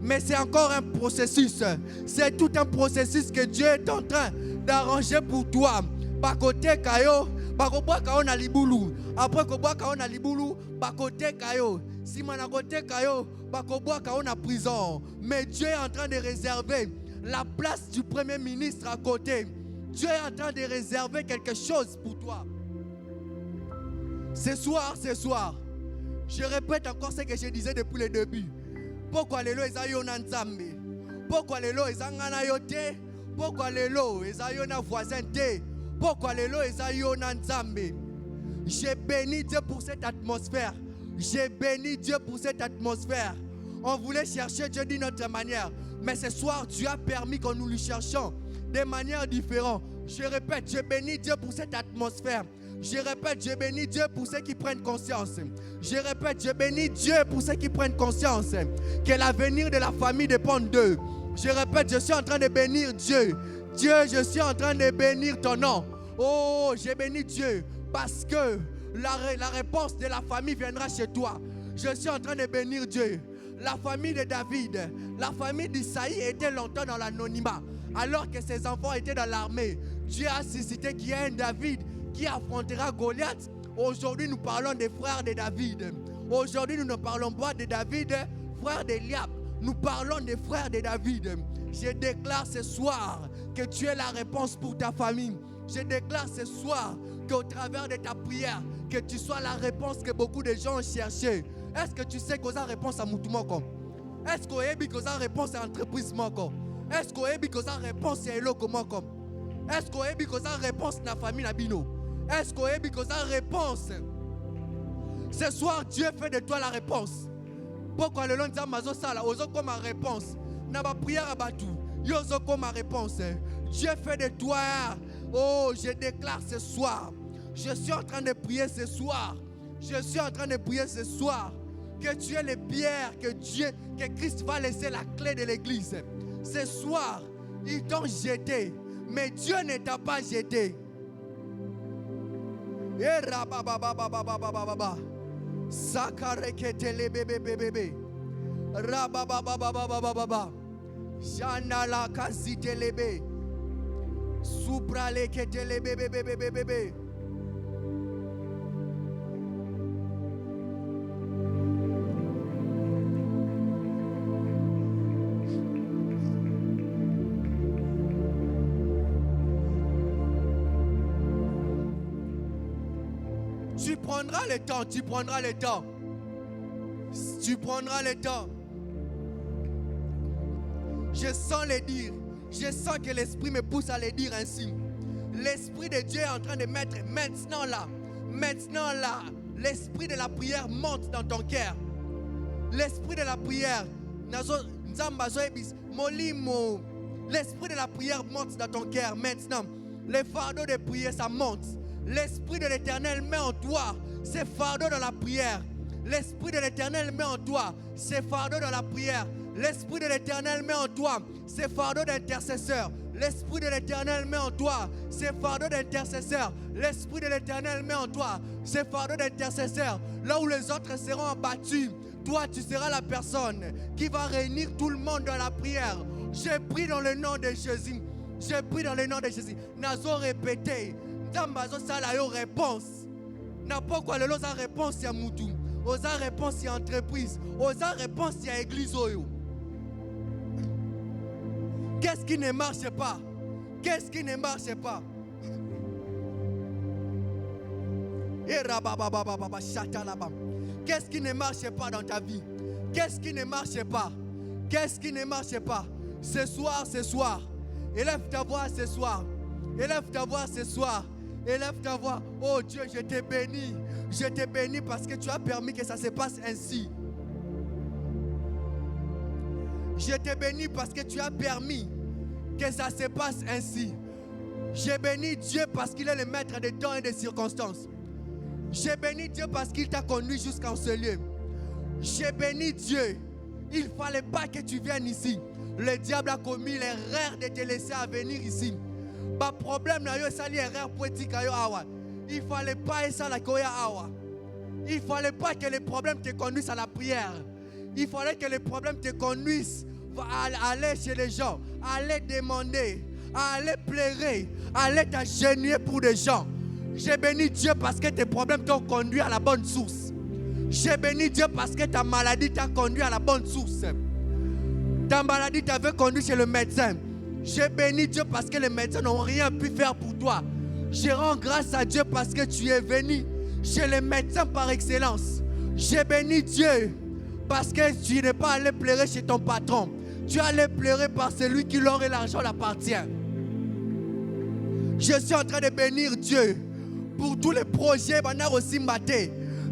Mais c'est encore un processus. C'est tout un processus que Dieu est en train d'arranger pour toi. Bakote kayo, bakobwa kayo na libulu. Après kobwa kayo na libulu, bakote kayo. Si manakote kayo, bakobwa kayo na prison. Mais Dieu est en train de réserver la place du Premier ministre à côté. Dieu est en train de réserver quelque chose pour toi. Ce soir, je répète encore ce que je disais depuis le début. Pourquoi les lois ont un nzambe? Pourquoi les lois ont un yote? Pourquoi les lois ont un voisin? Pourquoi les lois ont un nzambe? J'ai béni Dieu pour cette atmosphère. J'ai béni Dieu pour cette atmosphère. On voulait chercher Dieu d'une autre manière. Mais ce soir, Dieu a permis que nous le cherchions de manière différente. Je répète, je bénis Dieu pour cette atmosphère. Je répète, je bénis Dieu pour ceux qui prennent conscience. Je répète, je bénis Dieu pour ceux qui prennent conscience que l'avenir de la famille dépend d'eux. Je répète, je suis en train de bénir Dieu. Dieu, je suis en train de bénir ton nom. Oh, j'ai béni Dieu parce que la réponse de la famille viendra chez toi. Je suis en train de bénir Dieu. La famille de David, la famille d'Isaïe était longtemps dans l'anonymat. Alors que ses enfants étaient dans l'armée, Dieu a suscité qu'il y a un David qui affrontera Goliath. Aujourd'hui, nous parlons des frères de David. Aujourd'hui, nous ne parlons pas de David, frère d'Eliab. Nous parlons des frères de David. Je déclare ce soir que tu es la réponse pour ta famille. Je déclare ce soir qu'au travers de ta prière, que tu sois la réponse que beaucoup de gens ont cherché. Est-ce que tu sais qu'on a réponse à Moutoumoko? Est-ce qu'on a réponse à l'entreprise Moko? Est-ce qu'on a réponse à Eloko Moko? Est-ce qu'on a réponse à la famille Nabino? Est-ce qu'on a réponse? Ce soir, Dieu fait de toi la réponse. Pourquoi le long de Mazo Sala, ozo comme ma réponse? N'a pas prière à Batou, yozo comme ma réponse. Dieu fait de toi. Oh, je déclare ce soir. Je suis en train de prier ce soir. Je suis en train de prier ce soir que tu es les pierres que Christ va laisser la clé de l'église. Ce soir, ils t'ont jeté, mais Dieu ne t'a pas jeté. Et rababababababababa. Sakareketele bébé bébé. Rabababababababa. Janala kazitelebe. Supraleketele bébé bébé bébé. Tu prendras le temps, tu prendras le temps. Tu prendras le temps. Je sens le dire. Je sens que l'Esprit me pousse à le dire ainsi. L'Esprit de Dieu est en train de mettre maintenant là. L'Esprit de la prière monte dans ton cœur. L'Esprit de la prière. L'Esprit de la prière monte dans ton cœur maintenant. Les fardeaux de prière, ça monte. L'Esprit de l'Éternel met en toi ces fardeaux dans la prière. L'Esprit de l'Éternel met en toi ces fardeaux dans la prière. L'Esprit de l'Éternel met en toi ces fardeaux d'intercesseur. L'Esprit de l'Éternel met en toi ces fardeaux d'intercesseur. L'Esprit de l'Éternel met en toi ces fardeaux d'intercesseur. Là où les autres seront abattus, toi tu seras la personne qui va réunir tout le monde dans la prière. J'ai pris dans le nom de Jésus. J'ai pris dans le nom de Jésus. Nazo répété. Dambazo sala yo réponse. N'a pas quoi le loza réponse ya mutu. Oza réponse ya entreprise. Oza réponse ya église oyo. Qu'est-ce qui ne marche pas? Qu'est-ce qui ne marche pas? Qu'est-ce qui ne marche pas dans ta vie? Qu'est-ce qui ne marche pas? Qu'est-ce qui ne marche pas? Ce soir. Élève ta voix ce soir. Élève ta voix ce soir. Élève ta voix. Oh Dieu, je te bénis. Je te bénis parce que tu as permis que ça se passe ainsi. Je te bénis parce que tu as permis que ça se passe ainsi. Je bénis Dieu parce qu'il est le maître des temps et des circonstances. Je bénis Dieu parce qu'il t'a conduit jusqu'en ce lieu. Je bénis Dieu. Il ne fallait pas que tu viennes ici. Le diable a commis l'erreur de te laisser à venir ici. Pas problème na yo sali erreur poétique yo awa. Il fallait pas ça la koya awa. Il fallait pas que les problèmes te conduisent à la prière. Il fallait que les problèmes te conduisent à aller chez les gens, à aller demander, à aller pleurer, à aller t'agenouiller pour des gens. J'ai béni Dieu parce que tes problèmes t'ont conduit à la bonne source. J'ai béni Dieu parce que ta maladie t'a conduit à la bonne source. Ta maladie t'avait conduit chez le médecin. J'ai béni Dieu parce que les médecins n'ont rien pu faire pour toi. Je rends grâce à Dieu parce que tu es venu. J'ai le médecin par excellence. J'ai béni Dieu parce que tu n'es pas allé pleurer chez ton patron. Tu es allé pleurer par celui qui l'or et l'argent l'appartient. Je suis en train de bénir Dieu pour tous les projets.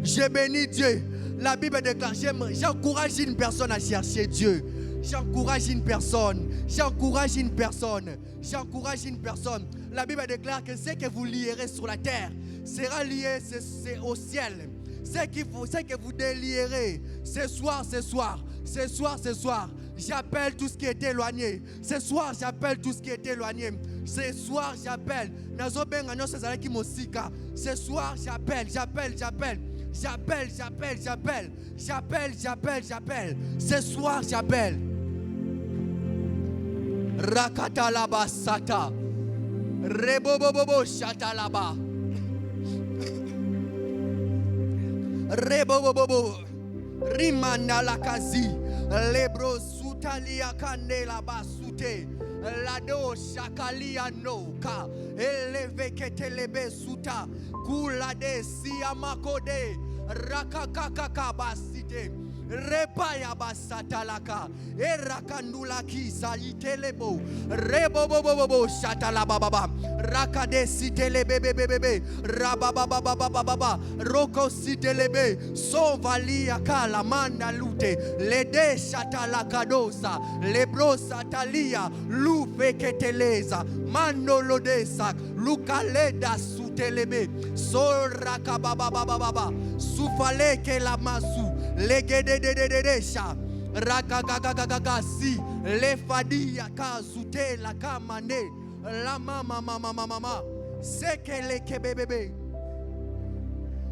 J'ai béni Dieu. La Bible déclare, j'encourage une personne à chercher Dieu. J'encourage une personne. J'encourage une personne. J'encourage une personne. La Bible déclare que ce que vous lierez sur la terre sera lié au ciel. Ce que vous délierez ce soir. J'appelle tout ce qui est éloigné. Ce soir, j'appelle tout ce qui est éloigné. Ce soir, j'appelle. Ce soir, j'appelle. Ce soir, j'appelle. Rakatalaba sata. Rebobobobo shatalaba. Rebobobobo. Rimana lakazi. Lebro sutalia kanela basute. Lado shakalia no ka. Eleve ketelebe suta. Kulade siamakode. Rakakakaka basite. Repaya basatalaka. Erakandula kisa itelebo. Rebobobobo shatalababa. Rakade sitelebebebebe. Rababababababa. Roko sitelebe. Sovalia kala manda lute. Lede shatalakadosa. Lebro satalia. Lufe keteleza. Manolodesa. Lukaleda sutelebe. Sorakababababa. Sufale ke la masu. Legededededesha. Rakagagagagasi. Lefadia kazute la kamane. La mama. Sekele kebebebe.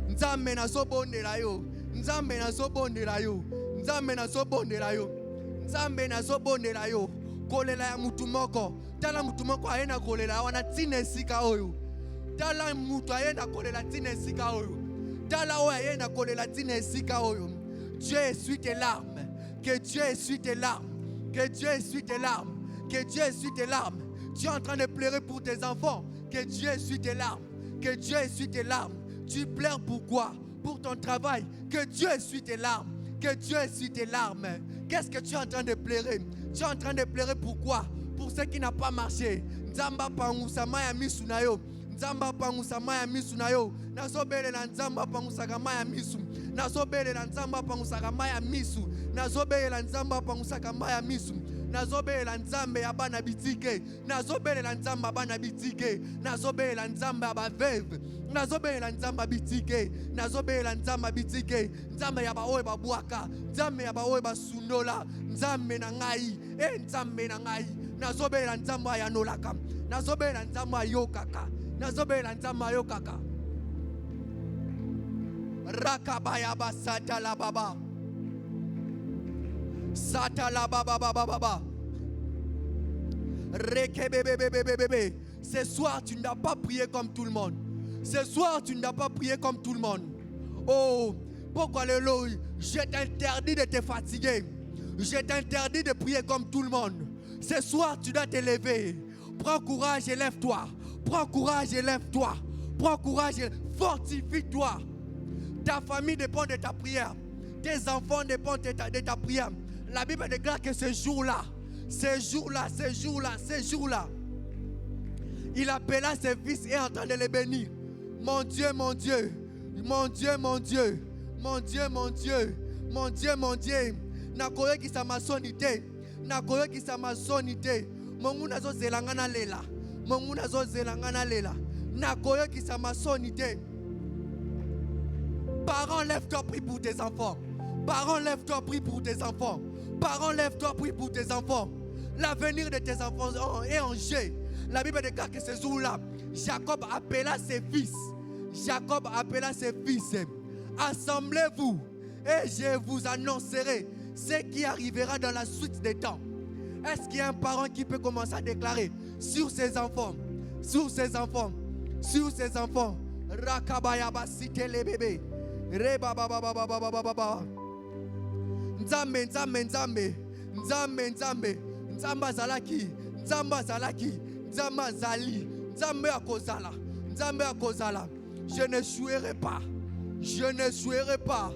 Nzambe na sobondela yo. Nzambe na sobondela yo. Nzambe na sobondela yo. Nzambe na sobondela yo. Kolela ya mutu moko. Tala mutu moko ayena kolela wana tine sika oyo. Tala mutu ayena kolela tine sika oyo. Tala o ayena kolela tine sika oyo. Dieu essuie tes larmes. Que Dieu essuie tes larmes. Que Dieu essuie tes larmes. Que Dieu essuie tes larmes. Tu es en train de pleurer pour tes enfants. Que Dieu essuie tes larmes. Que Dieu essuie tes larmes. Tu pleures pourquoi? Pour ton travail. Que Dieu essuie tes larmes. Que Dieu essuie tes larmes. Qu'est-ce que tu es en train de pleurer? Tu es en train de pleurer pourquoi? Pour ce qui n'a pas marché. Nzamba pangusa maya misu na yo. Nzamba pangusa maya misu na yo. Nazobele na nzamba pangusa maya misu. Nazobele na nzamba pangusa maya misu. Nazobele na nzamba pangusa maya misu. Nazobele la nzambe ya bana bitike. Nazobele la nzamba bana bitike. Nazobele la nzamba ba veuve. Nazobele la nzamba bitike. Nazobele la nzamba bitike. Nzambe ya baoye babuaka. Nzambe ya baoye basundola. Nzambe na ngai. Nzambe na ngai. Nazobele la nzamba ya nolaka. Nazobele la nzamba yokaka. Nazobele la nzamba yokaka. Rakabaya basata la baba. Satala baba baba baba. Rekebebebebebebe. Ce soir, tu n'as pas prié comme tout le monde. Ce soir, tu n'as pas prié comme tout le monde. Oh, pourquoi le lot? Je t'interdis de te fatiguer. Je t'interdis de prier comme tout le monde. Ce soir, tu dois te lever. Prends courage et lève-toi. Prends courage et lève-toi. Prends courage et fortifie-toi. Ta famille dépend de ta prière. Tes enfants dépendent de ta prière. La Bible déclare que ce jour-là, il appela ses fils et est en train de les bénir. Mon Dieu, mon Dieu, mon Dieu, mon Dieu, mon Dieu, mon Dieu, mon Dieu, mon Dieu. Nakoye ki sa masonité, nakoye ki sa masonité. Monguna zo zelangana lela, monguna zo zelangana lela. Nakoye ki sa masonité. Parents, lève-toi, prie pour tes enfants. Parents, lève-toi, prie pour tes enfants. Parents, lève-toi, prie pour tes enfants. L'avenir de tes enfants est en jeu. La Bible déclare que ce jour-là, Jacob appela ses fils. Jacob appela ses fils. Assemblez-vous et je vous annoncerai ce qui arrivera dans la suite des temps. Est-ce qu'il y a un parent qui peut commencer à déclarer sur ses enfants, sur ses enfants, sur ses enfants? Rakabayaba cité les bébés. Reba baba baba baba baba. Nzambe nzambe nzambe nzambe nzambe nzamba zalaki nzamba zalaki nzamba zali nzambe akozala nzambe akozala. Je ne jouerai pas, Je n'échouerai pas.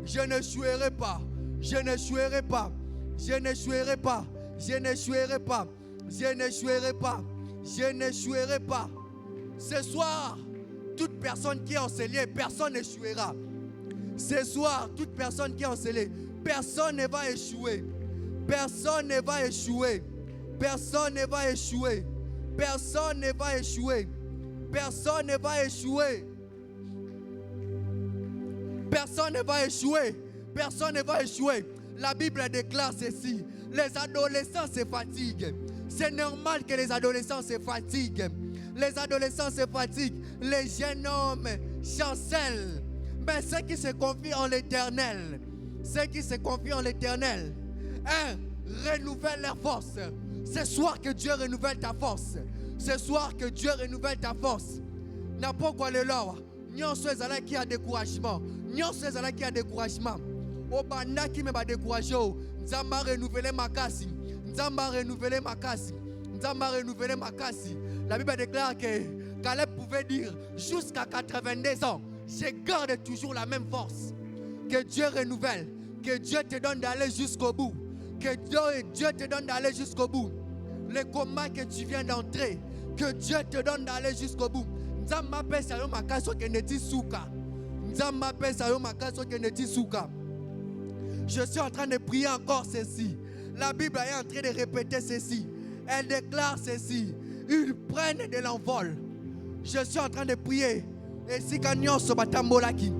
Je n'échouerai pas. Je n'échouerai pas. Je n'échouerai pas. Je n'échouerai pas. Je n'échouerai pas. Je n'échouerai pas. Ce soir, toute personne qui est enseignée, personne n'échouera. Ce soir, toute personne qui est enseignée, personne ne va échouer. Personne ne va échouer. Personne ne va échouer. Personne ne va échouer. Personne ne va échouer. Personne ne va échouer. Personne ne va échouer. La Bible déclare ceci. Les adolescents se fatiguent. C'est normal que les adolescents se fatiguent. Les adolescents se fatiguent. Les jeunes hommes chancellent. Mais ceux qui se confient en l'Éternel, ceux qui se confient en l'Éternel, renouvellent leur force. Ce soir que Dieu renouvelle ta force. Ce soir que Dieu renouvelle ta force. N'importe quoi le loi. Nyonso ezala qui a découragement. Nyonso ezala qui a découragement. Obanda qui me va décourager. Nzamba renouveler makasi. Nzamba renouveler makasi. Nzamba renouveler makasi. La Bible déclare que Caleb pouvait dire jusqu'à 82 ans, je garde toujours la même force. Que Dieu renouvelle. Que Dieu te donne d'aller jusqu'au bout. Que Dieu te donne d'aller jusqu'au bout. Le combat que tu viens d'entrer, que Dieu te donne d'aller jusqu'au bout. Nzamba pesa yo makaso keneti suka. Nzamba pesa yo makaso keneti suka. Je suis en train de prier encore ceci. La Bible est en train de répéter ceci. Elle déclare ceci. Ils prennent de l'envol. Je suis en train de prier. Et si Kanyon Sobatambolaki,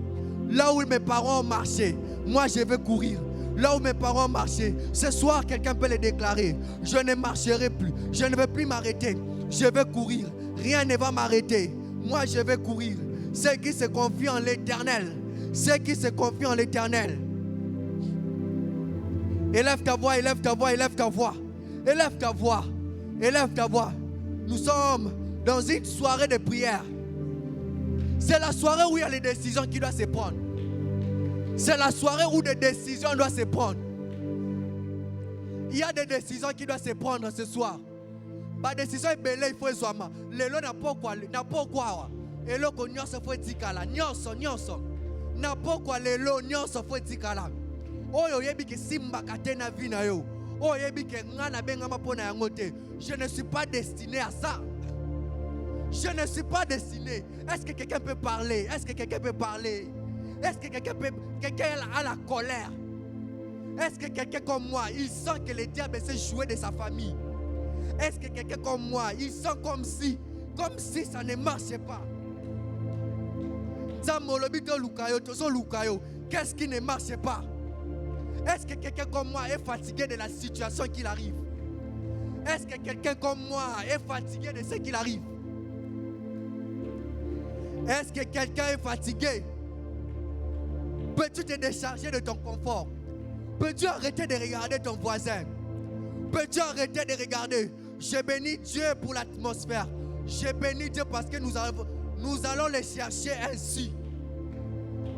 là où mes parents ont marché, moi je vais courir. Là où mes parents ont marché, ce soir quelqu'un peut le déclarer. Je ne marcherai plus. Je ne vais plus m'arrêter. Je vais courir. Rien ne va m'arrêter. Moi je vais courir. Ceux qui se confient en l'Éternel. Ceux qui se confient en l'Éternel. Élève ta voix, élève ta voix, élève ta voix. Élève ta voix. Élève ta voix. Nous sommes dans une soirée de prière. C'est la soirée où il y a les décisions qui doivent se prendre. C'est la soirée où des décisions doivent se prendre. Il y a des décisions qui doivent se prendre ce soir. La décision est belle, il faut examiner. Lelo n'a pas quoi. Et là, qu'on y a ce faut dire nyonso. N'a pas quoi lelo nyonso faut dire là. Oh yebi que simba katena vina yo. Oh yebi que ngana benga mapona yangote. Je ne suis pas destiné à ça. Je ne suis pas destiné. Est-ce que quelqu'un peut parler? Est-ce que quelqu'un peut parler? Est-ce que quelqu'un a la colère? Est-ce que quelqu'un comme moi, il sent que le diable s'est joué de sa famille? Est-ce que quelqu'un comme moi, il sent comme si ça ne marchait pas? Qu'est-ce qui ne marche pas? Est-ce que quelqu'un comme moi est fatigué de la situation qu'il arrive? Est-ce que quelqu'un comme moi est fatigué de ce qu'il arrive? Est-ce que quelqu'un est fatigué? Peux-tu te décharger de ton confort? Peux-tu arrêter de regarder ton voisin? Peux-tu arrêter de regarder? Je bénis Dieu pour l'atmosphère. Je bénis Dieu parce que nous allons les chercher ainsi.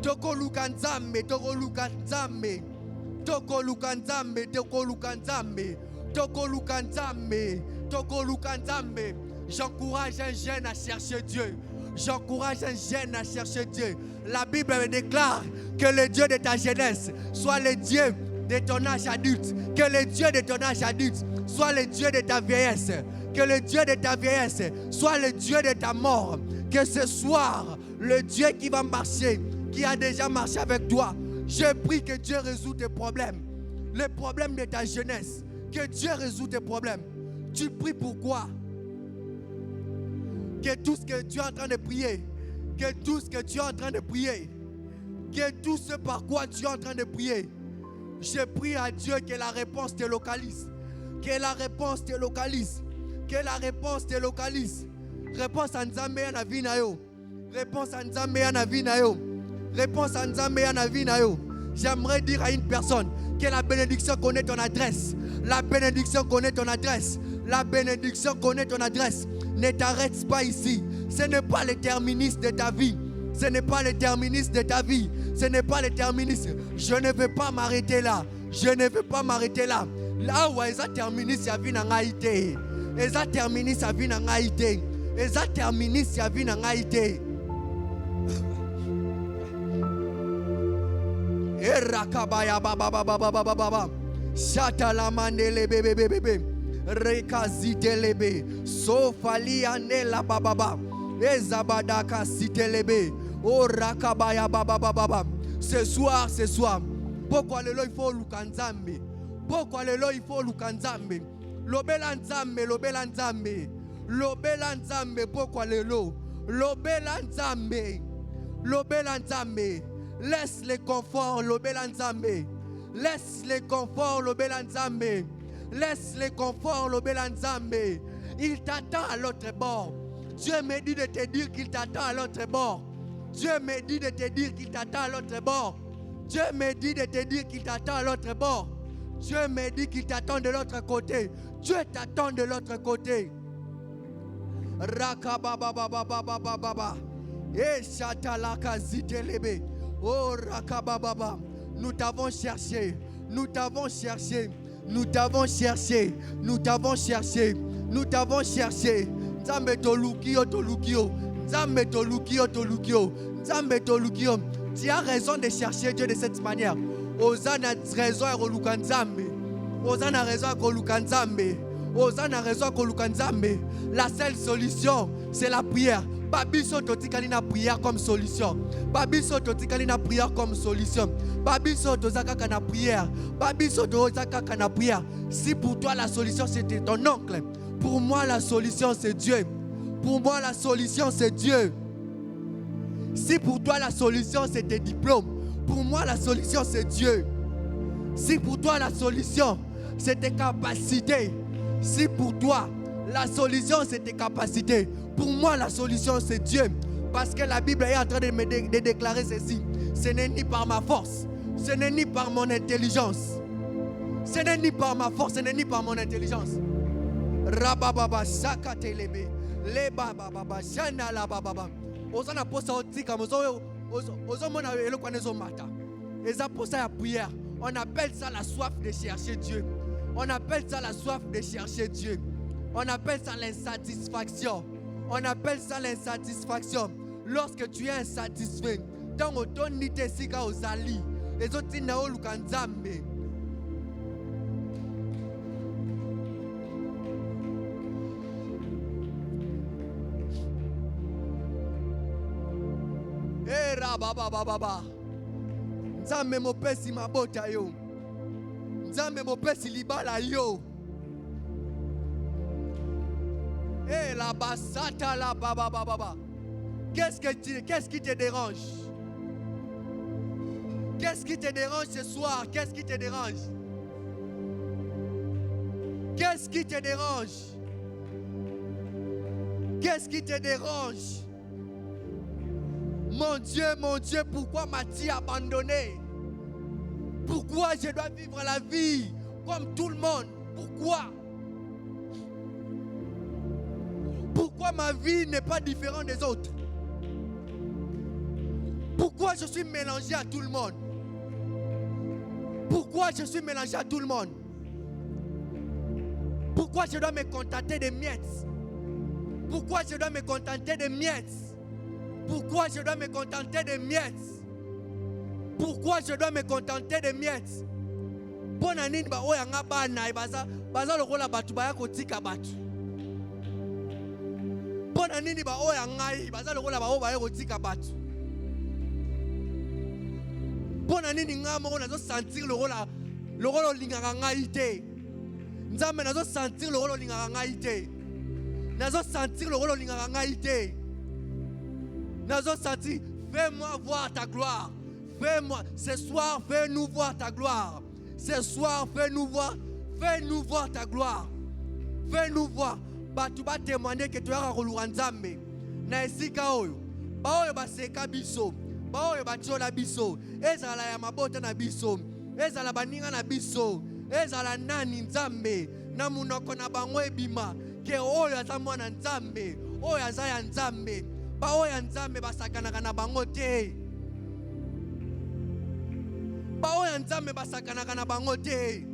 Toko lukanzambe, toko lukanzambe, toko lukanzambe, toko lukanzambe, toko lukanzambe, toko lukanzambe. J'encourage un jeune à chercher Dieu. J'encourage un jeune à chercher Dieu. La Bible déclare que le Dieu de ta jeunesse soit le Dieu de ton âge adulte. Que le Dieu de ton âge adulte soit le Dieu de ta vieillesse. Que le Dieu de ta vieillesse soit le Dieu de ta mort. Que ce soir, le Dieu qui va marcher, qui a déjà marché avec toi, je prie que Dieu résout tes problèmes. Les problèmes de ta jeunesse. Que Dieu résout tes problèmes. Tu pries pourquoi? Que tout ce que tu es en train de prier, que tout ce que tu es en train de prier, que tout ce par quoi tu es en train de prier, je prie à Dieu que la réponse te localise. Que la réponse te localise. Que la réponse te localise. Réponse à Nzambe ya na vie na yo. Réponse à Nzambe ya na vie na yo. Réponse à Nzambe ya na vie na yo. J'aimerais dire à une personne que la bénédiction connaît ton adresse. La bénédiction connaît ton adresse. La bénédiction connaît ton adresse. Ne t'arrête pas ici. Ce n'est pas le terminus de ta vie. Ce n'est pas le terminus de ta vie. Ce n'est pas le terminus. Je ne vais pas m'arrêter là. Je ne vais pas m'arrêter là. Là où ça terminus, il y a vie dans l'haïté. Et ça terminus, il y a vie dans l'haïté. Et ça terminus, il y a vie dans l'haïté. Erakabaya baba baba baba baba. Shatalamandele bebe bebe bebe. Rekazitelebe. Sofalianela baba baba. Ezabadaka sitelebe. Oh rakabaya baba baba baba. Ce soir. Pourquoi le il faut lukanzambe? Pourquoi le il faut lukanzambe? Lobela nzambe. Lobela nzambe. Pourquoi le lobela nzambe? Lobela nzambe. Laisse les conforts, lobela nzambe. Laisse les conforts, lobela nzambe. Laisse les conforts, lobela nzambe. Il t'attend à l'autre bord. Dieu me dit de te dire qu'il t'attend à l'autre bord. Dieu me dit de te dire qu'il t'attend à l'autre bord. Dieu me dit de te dire qu'il t'attend à l'autre bord. Dieu me dit qu'il t'attend de l'autre côté. Dieu t'attend de l'autre côté. Rakabababababababa. Et chatalaka zitelebe. Oh rakabababa. Nous t'avons cherché. Nous t'avons cherché. Nous t'avons cherché. Nous t'avons cherché. Nous t'avons cherché. Nzambe tolukio tolukio. Nzambe tolukio tolukio. Nzambe tolukio. Tu as raison de chercher Dieu de cette manière. Ozana raison à koluka nzambe. Ozana raison à koluka nzambe. Ozana raison à koluka nzambe. La seule solution, c'est la prière. Babiso totikali na prière comme solution. Babiso totikali na prière comme solution. Babiso tozaka na prière. Babiso tozaka na prière. Si pour toi la solution c'était ton oncle, pour moi la solution c'est Dieu. Pour moi la solution c'est Dieu. Si pour toi la solution c'est tes diplômes, pour moi la solution c'est Dieu. Si pour toi la solution c'est tes capacités, si pour toi la solution c'est tes capacités, pour moi la solution c'est Dieu. Parce que la Bible est en train de déclarer ceci. Ce n'est ni par ma force, ce n'est ni par mon intelligence. Ce n'est ni par ma force, ce n'est ni par mon intelligence. Rabababa sakatelebe, lebababa shanala bababa. Ozana posa otika mozo mona elokwanezo mata. Eza posa ya prière. On appelle ça la soif de chercher Dieu. On appelle ça la soif de chercher Dieu. On appelle ça l'insatisfaction. On appelle ça l'insatisfaction. Lorsque tu es insatisfait, dans autonité sika ozali, ezoti na olukanzambe. Baba. Nzambe mopesi mabota yo. Nzambe mopesi libala yo. La basata la baba. Qu'est-ce qui te dérange? Qu'est-ce qui te dérange ce soir? Qu'est-ce qui te dérange? Qu'est-ce qui te dérange? Qu'est-ce qui te dérange? Mon Dieu, pourquoi m'as-tu abandonné? Pourquoi je dois vivre la vie comme tout le monde? Pourquoi? Pourquoi ma vie n'est pas différente des autres? Pourquoi je suis mélangé à tout le monde? Pourquoi je suis mélangé à tout le monde? Pourquoi je dois me contenter des miettes? Pourquoi je dois me contenter des miettes? Pourquoi je dois me contenter des miettes? Pourquoi je dois me contenter des miettes? Pona nini ba oya ngaba na baza lokola batu ba kotika batu. Pona nini ba oya ngai baza lokola ba oya kotika batu. Pona nini ngamo ko nazo sentir lokola lingaka ngai te. Nzambe nazo sentir lokola lingaka ngai te. Nazo sentir lokola lingaka ngai te. Nazo sentir, fais-moi voir ta gloire. Fais-moi, ce soir, fais-nous voir ta gloire. Ce soir, fais-nous voir ta gloire. Fais-nous voir. Tu vas témoigner que tu as un nzambe. Na esika oyo. Ba oyo ba seka biso. Ba oyo ba tiola biso. Ezala ya mabota na biso. Ezala baninga na biso. Ezala nani nzambe. Na munoko na bango ebima. Ke oyo aza mwana nzambe. Oyo aza ya nzambe. Ba oyo nzambe basakanaka na bango te. Baoya nzambe basakanaka na bango te.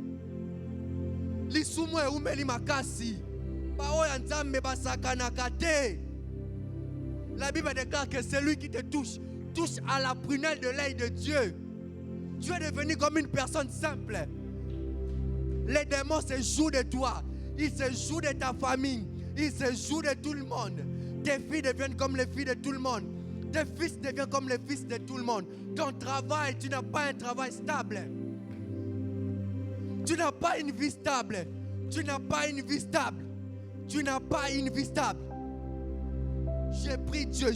Lisumu eumeli makasi. Baoya nzambe basakanaka te. La Bible déclare que celui qui te touche à la prunelle de l'œil de Dieu. Tu es devenu comme une personne simple. Les démons se jouent de toi. Ils se jouent de ta famille. Ils se jouent de tout le monde. Tes filles deviennent comme les filles de tout le monde. Tes fils deviennent comme les fils de tout le monde. Ton travail, tu n'as pas un travail stable. Tu n'as pas une vie stable. Tu n'as pas une vie stable. Tu n'as pas une vie stable. J'ai pris Dieu.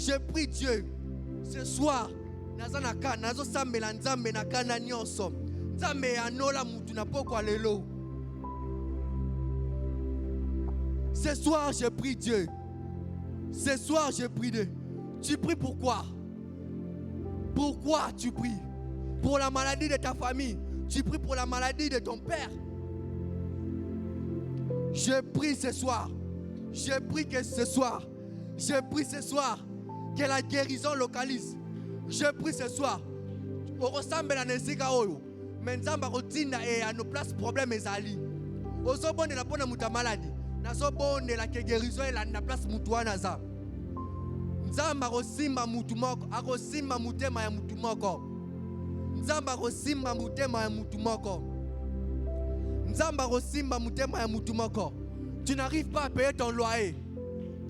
Ce soir, nazo sambela nzambe na kana nyonso. Nzambe anola mutu na pokwa lelo. Ce soir, j'ai pris Dieu. Ce soir, j'ai pris Dieu. Tu pries pourquoi? Pourquoi tu pries? Pour la maladie de ta famille. Tu pries pour la maladie de ton père. Je prie ce soir. Je prie que ce soir. Je prie ce soir que la guérison localise. Je prie ce soir. Au ressemble à Nesika Oyo. Mais Nzamba rotina et à nos places problème ezali. Ozo bonne la bonne muta maladie. Nazo bonne la guérison et la place mutuana za. Nzamba rosimba mutu moko, akosimba mutema ya mutu moko. Nzamba rosimba mutema ya mutu moko. Nzamba rosimba mutema ya mutu moko. Tu n'arrives pas à payer ton loyer.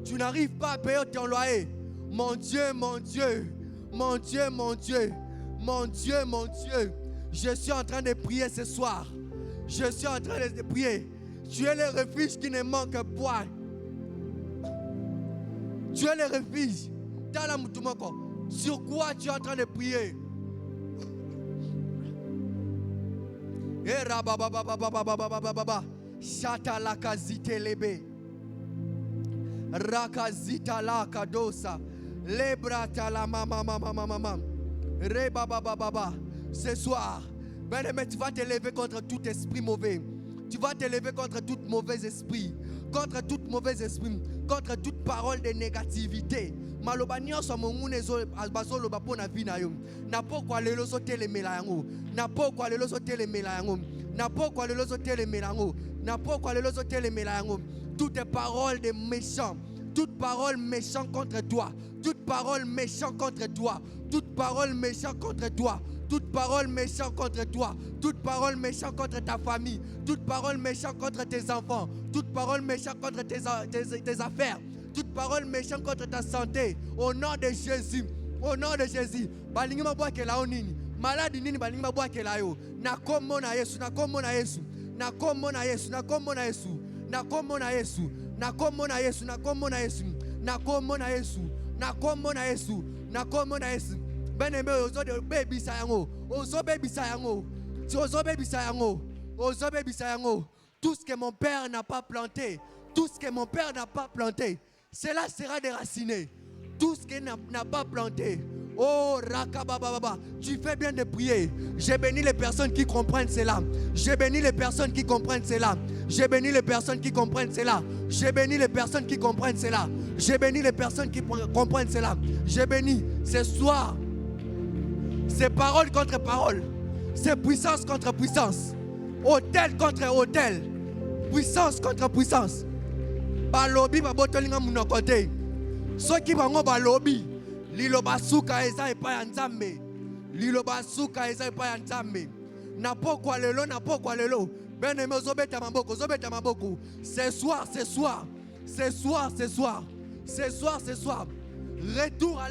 Tu n'arrives pas à payer ton loyer. Mon Dieu, mon Dieu. Mon Dieu, mon Dieu. Mon Dieu, mon Dieu. Je suis en train de prier ce soir. Je suis en train de prier. Tu es le refuge qui ne manque point. Tu es le refuge. Sur quoi tu es en train de prier? Shata la kazite lebe. Rakazita la kadosa. Lebrata la mama. Reba baba. Ce soir, bien-aimé, tu vas te lever contre tout esprit mauvais. Tu vas te lever contre tout mauvais esprit. Contre tout mauvais esprit. Contre toute parole de négativité. Maloba nyonso mongune zo bazoloba pona vie na yo. Na pokwa lelo so telemela yango. Na pokwa lelo so telemela yango. Na pokwa lelo so telemela yango. Na pokwa lelo so telemela yango. Toutes paroles de méchants. Toute parole méchante contre toi. Toute parole méchante contre toi. Toute parole méchante contre toi. Toute parole méchante contre toi. Toute parole méchante contre ta famille. Toute parole méchante contre tes enfants. Toute parole méchante contre tes affaires. Toute parole méchante contre ta santé. Au nom de Jésus. Au nom de Jésus. Balingi mabwa kela onini. Maladi nini balingi mabwa kela yo. Na kombo na Yesu. Na kombo na Yesu. Na kombo na Yesu. Na kombo na Yesu. Na kombo na Yesu. Na kombo na Yesu. Na kombo na Yesu. Na kombo na Yesu. Na kombo na Yesu. Na kombo na Yesu. Ben-aimé, ozo baby sayango. Ozo baby sayango. Ozo baby sayango. Ozo baby sayango. Tout ce que mon père n'a pas planté. Tout ce que mon père n'a pas planté. Cela sera déraciné. Tout ce qu'il n'a pas planté. Oh, Rakabababa, tu fais bien de prier. J'ai béni les personnes qui comprennent cela. J'ai béni les personnes qui comprennent cela. J'ai béni les personnes qui comprennent cela. J'ai béni les personnes qui comprennent cela. J'ai béni les personnes qui comprennent cela. J'ai béni ce soir. C'est parole contre parole. C'est puissance contre puissance. Hôtel contre hôtel. Puissance contre puissance. Balobi babotolinga munokote. Soki bango balobi. Lilo basuka eza epa ya nzambe. Lilo basuka eza epa ya nzambe. Na pokwa lelo. Ben-aimé, ozobeta maboko. Ce soir. Retour à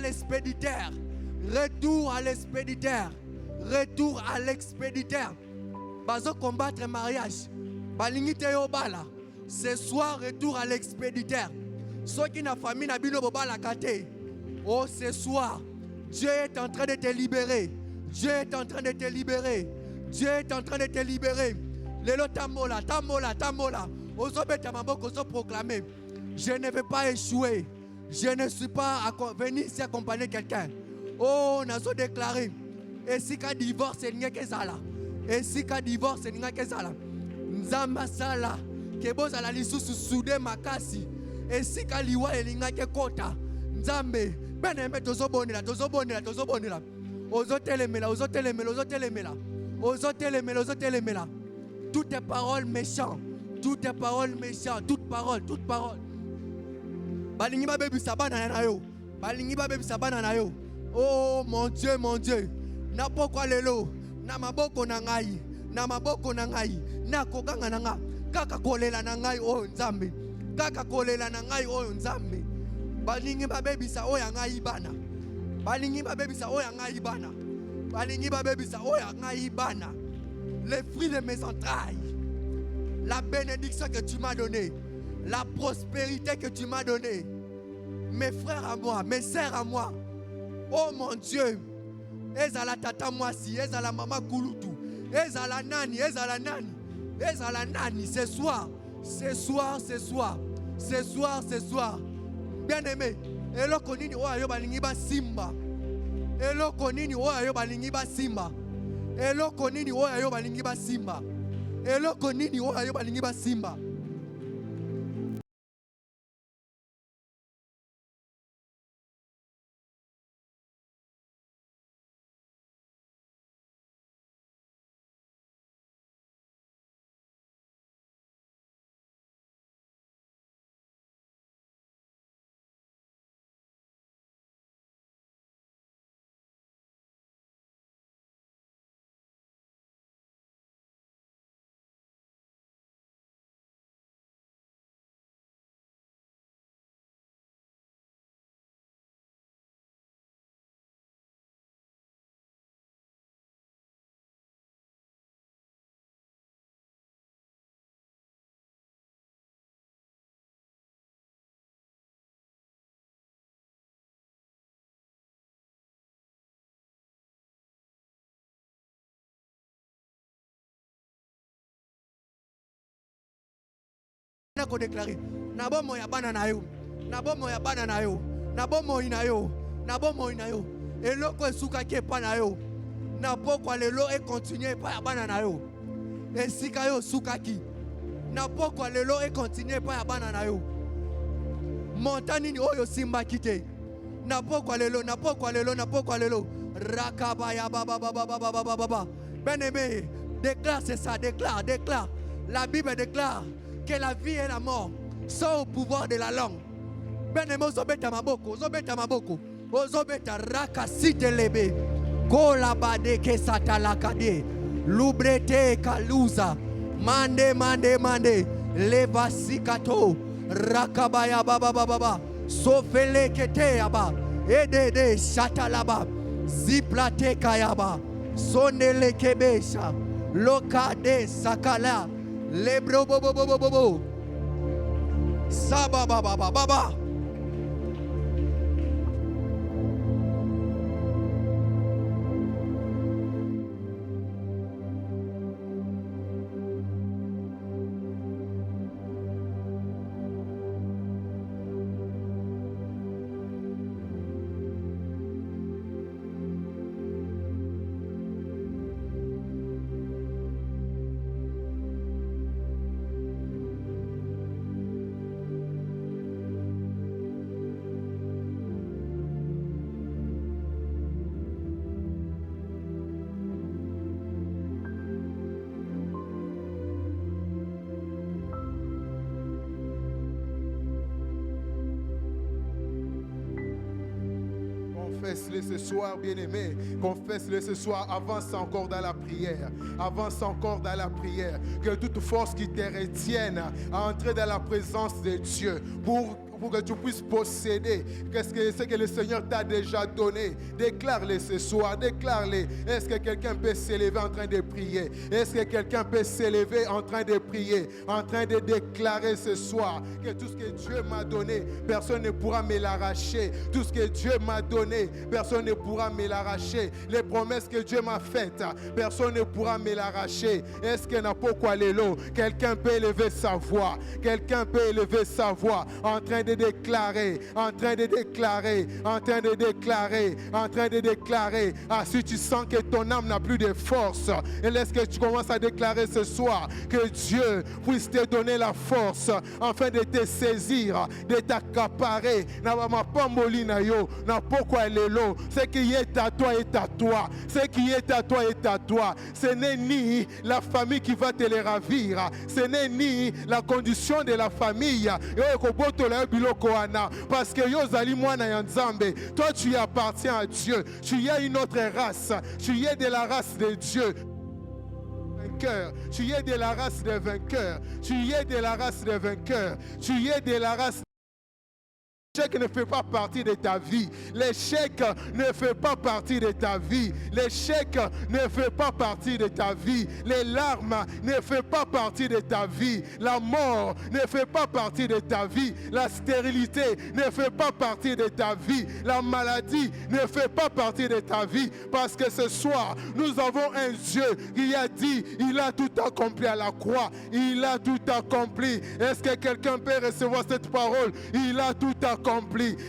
l'expéditeur. Bazo combattre mariage. Balingite yo bala. Ce soir, retour à l'expéditeur. Ceux qui n'ont famille na bino bobala kate. Oh, ce soir, Dieu est en train de te libérer. Lelo tamola. Ozobeta maboko, ozo proclamer. Je ne vais pas échouer. Je ne suis pas venu ici accompagner quelqu'un. Oh, nazo déclaré. Et si ka divorce ninga kezala. Nzamba sala. Kebo sala lisusu sude makasi. Et si ka liwa elinga ke kota. Nzambe. Ben-aimé, tozobonela. Ozotelemela. Toutes tes paroles méchantes. Toute parole. Balingi ba bebi sabana na yo. Oh mon Dieu. Na pokwa lelo. na maboko na ngai, na maboko na ngai, na koganga na nga, kaka kolela na ngai oyo Nzambe, kaka kolela na ngai oyo Nzambe. Balingi babebisa oyo ngai bana, balingi babebisa oyo ngai bana, balingi babebisa oyo ngai bana. Les fruits de mes entrailles, la bénédiction que tu m'as donnée, la prospérité que tu m'as donnée, mes frères à moi, mes sœurs à moi. Oh mon Dieu, ezala tata mwasi, ezala mama kulutu, ezala nani, ezala nani, ezala nani, ce soir, ce soir, ce soir, ce soir, ce soir. Bien aimé, eloko nini oyo ayo balingi ba simba, eloko nini oyo ayo balingi ba simba, eloko nini oyo ayo balingi ba simba, eloko nini oyo ayo balingi ba simba. Ko déclarer na bomo ya bana na yo, na bomo ya bana na yo, na bomo ina yo, na bomo ina yo, eloko esuka ke pa na yo, na pokwa lelo e continuer pa ya bana na yo, esika yo sukaki, na pokwa lelo e continuer pa ya bana na yo, montani ni oyo simba kite, na pokwa lelo, na pokwa lelo, na pokwa lelo, rakaba ya baba baba baba baba baba. Bien-aimé, déclare, c'est ça, déclare, déclare. La Bible déclare que la vie et la mort sont au pouvoir de la langue. Bien-aimé, ozobeta maboko, ozobeta maboko, ozobeta rakasite lebe, kolabade ke satalakade, lubrete kaluza, mande mande mande, levasikato, rakabaya baba baba baba, sofele kete yaba, edede shatalaba, ziplate kayaba, sonele kebesha, lokade sakala. Lebro bobo bobo bobo. Saba baba baba. Confesse-le ce soir, bien-aimé. Confesse-le ce soir. Avance encore dans la prière. Avance encore dans la prière. Que toute force qui te retienne à entrer dans la présence de Dieu pour que tu puisses posséder ce que le Seigneur t'a déjà donné. Déclare-le ce soir, déclare-le. Est-ce que quelqu'un peut s'élever en train de prier? Est-ce que quelqu'un peut s'élever en train de prier, en train de déclarer ce soir que tout ce que Dieu m'a donné, personne ne pourra me l'arracher. Tout ce que Dieu m'a donné, personne ne pourra me l'arracher. Les promesses que Dieu m'a faites, personne ne pourra me l'arracher. Est-ce que n'a pas quoi l'élo? Quelqu'un peut élever sa voix, quelqu'un peut élever sa voix en train de déclarer, en train de déclarer, en train de déclarer, en train de déclarer. Ah, si tu sens que ton âme n'a plus de force, et laisse que tu commences à déclarer ce soir que Dieu puisse te donner la force afin de te saisir, de t'accaparer. Ce qui est à toi est à toi. Ce qui est à toi est à toi. Ce n'est ni la famille qui va te les ravir. Ce n'est ni la condition de la famille. biloko wana. Parce que yo zali mwana ya Nzambe. Toi, tu appartiens à Dieu. Tu es une autre race. Tu es de la race de Dieu. Tu es de la race des vainqueurs. Tu es de la race des vainqueurs. Tu es de la race. L'échec ne fait pas partie de ta vie. L'échec ne fait pas partie de ta vie. L'échec ne fait pas partie de ta vie. Les larmes ne font pas partie de ta vie. La mort ne fait pas partie de ta vie. La stérilité ne fait pas partie de ta vie. La maladie ne fait pas partie de ta vie. Parce que ce soir, nous avons un Dieu qui a dit, il a tout accompli à la croix. Il a tout accompli. Est-ce que quelqu'un peut recevoir cette parole? Il a tout accompli.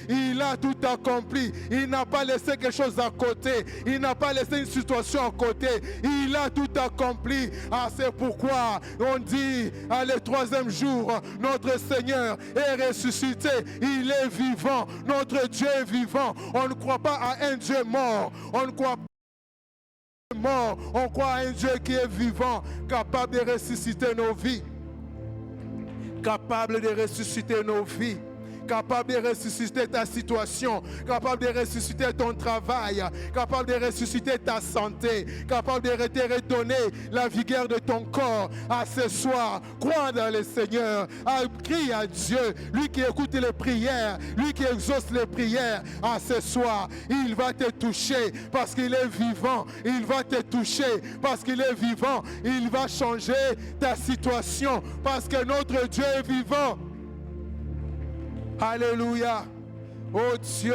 Il a tout accompli. Il n'a pas laissé quelque chose à côté. Il n'a pas laissé une situation à côté. Il a tout accompli. Ah, c'est pourquoi on dit à le troisième jour, notre Seigneur est ressuscité. Il est vivant. Notre Dieu est vivant. On ne croit pas à un Dieu mort. On ne croit pas mort. On croit à un Dieu qui est vivant, capable de ressusciter nos vies. Capable de ressusciter nos vies. Capable de ressusciter ta situation, capable de ressusciter ton travail, capable de ressusciter ta santé, capable de te redonner la vigueur de ton corps. À ce soir, crois dans le Seigneur, crie à Dieu, lui qui écoute les prières, lui qui exauce les prières. À ce soir, il va te toucher parce qu'il est vivant. Il va te toucher parce qu'il est vivant. Il va changer ta situation parce que notre Dieu est vivant. Alléluia. Oh Dieu,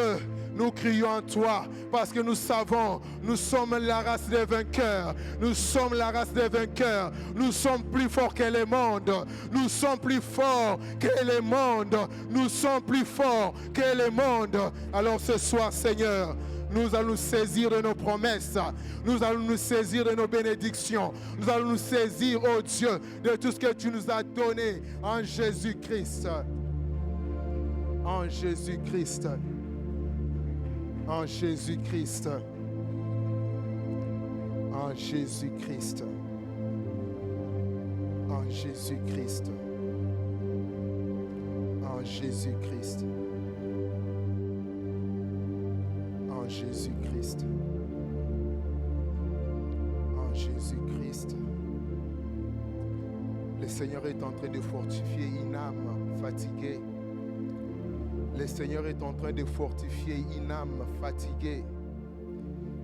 nous crions à toi parce que nous savons, nous sommes la race des vainqueurs. Nous sommes la race des vainqueurs. Nous sommes plus forts que le monde. Nous sommes plus forts que le monde. Nous sommes plus forts que le monde. Alors ce soir, Seigneur, nous allons nous saisir de nos promesses. Nous allons nous saisir de nos bénédictions. Nous allons nous saisir, oh Dieu, de tout ce que tu nous as donné en Jésus-Christ. En Jésus-Christ. En Jésus-Christ. En Jésus-Christ. En Jésus-Christ. En Jésus-Christ. En Jésus-Christ. En Jésus-Christ. Le Seigneur est en train de fortifier une âme fatiguée. Le Seigneur est en train de fortifier une âme fatiguée.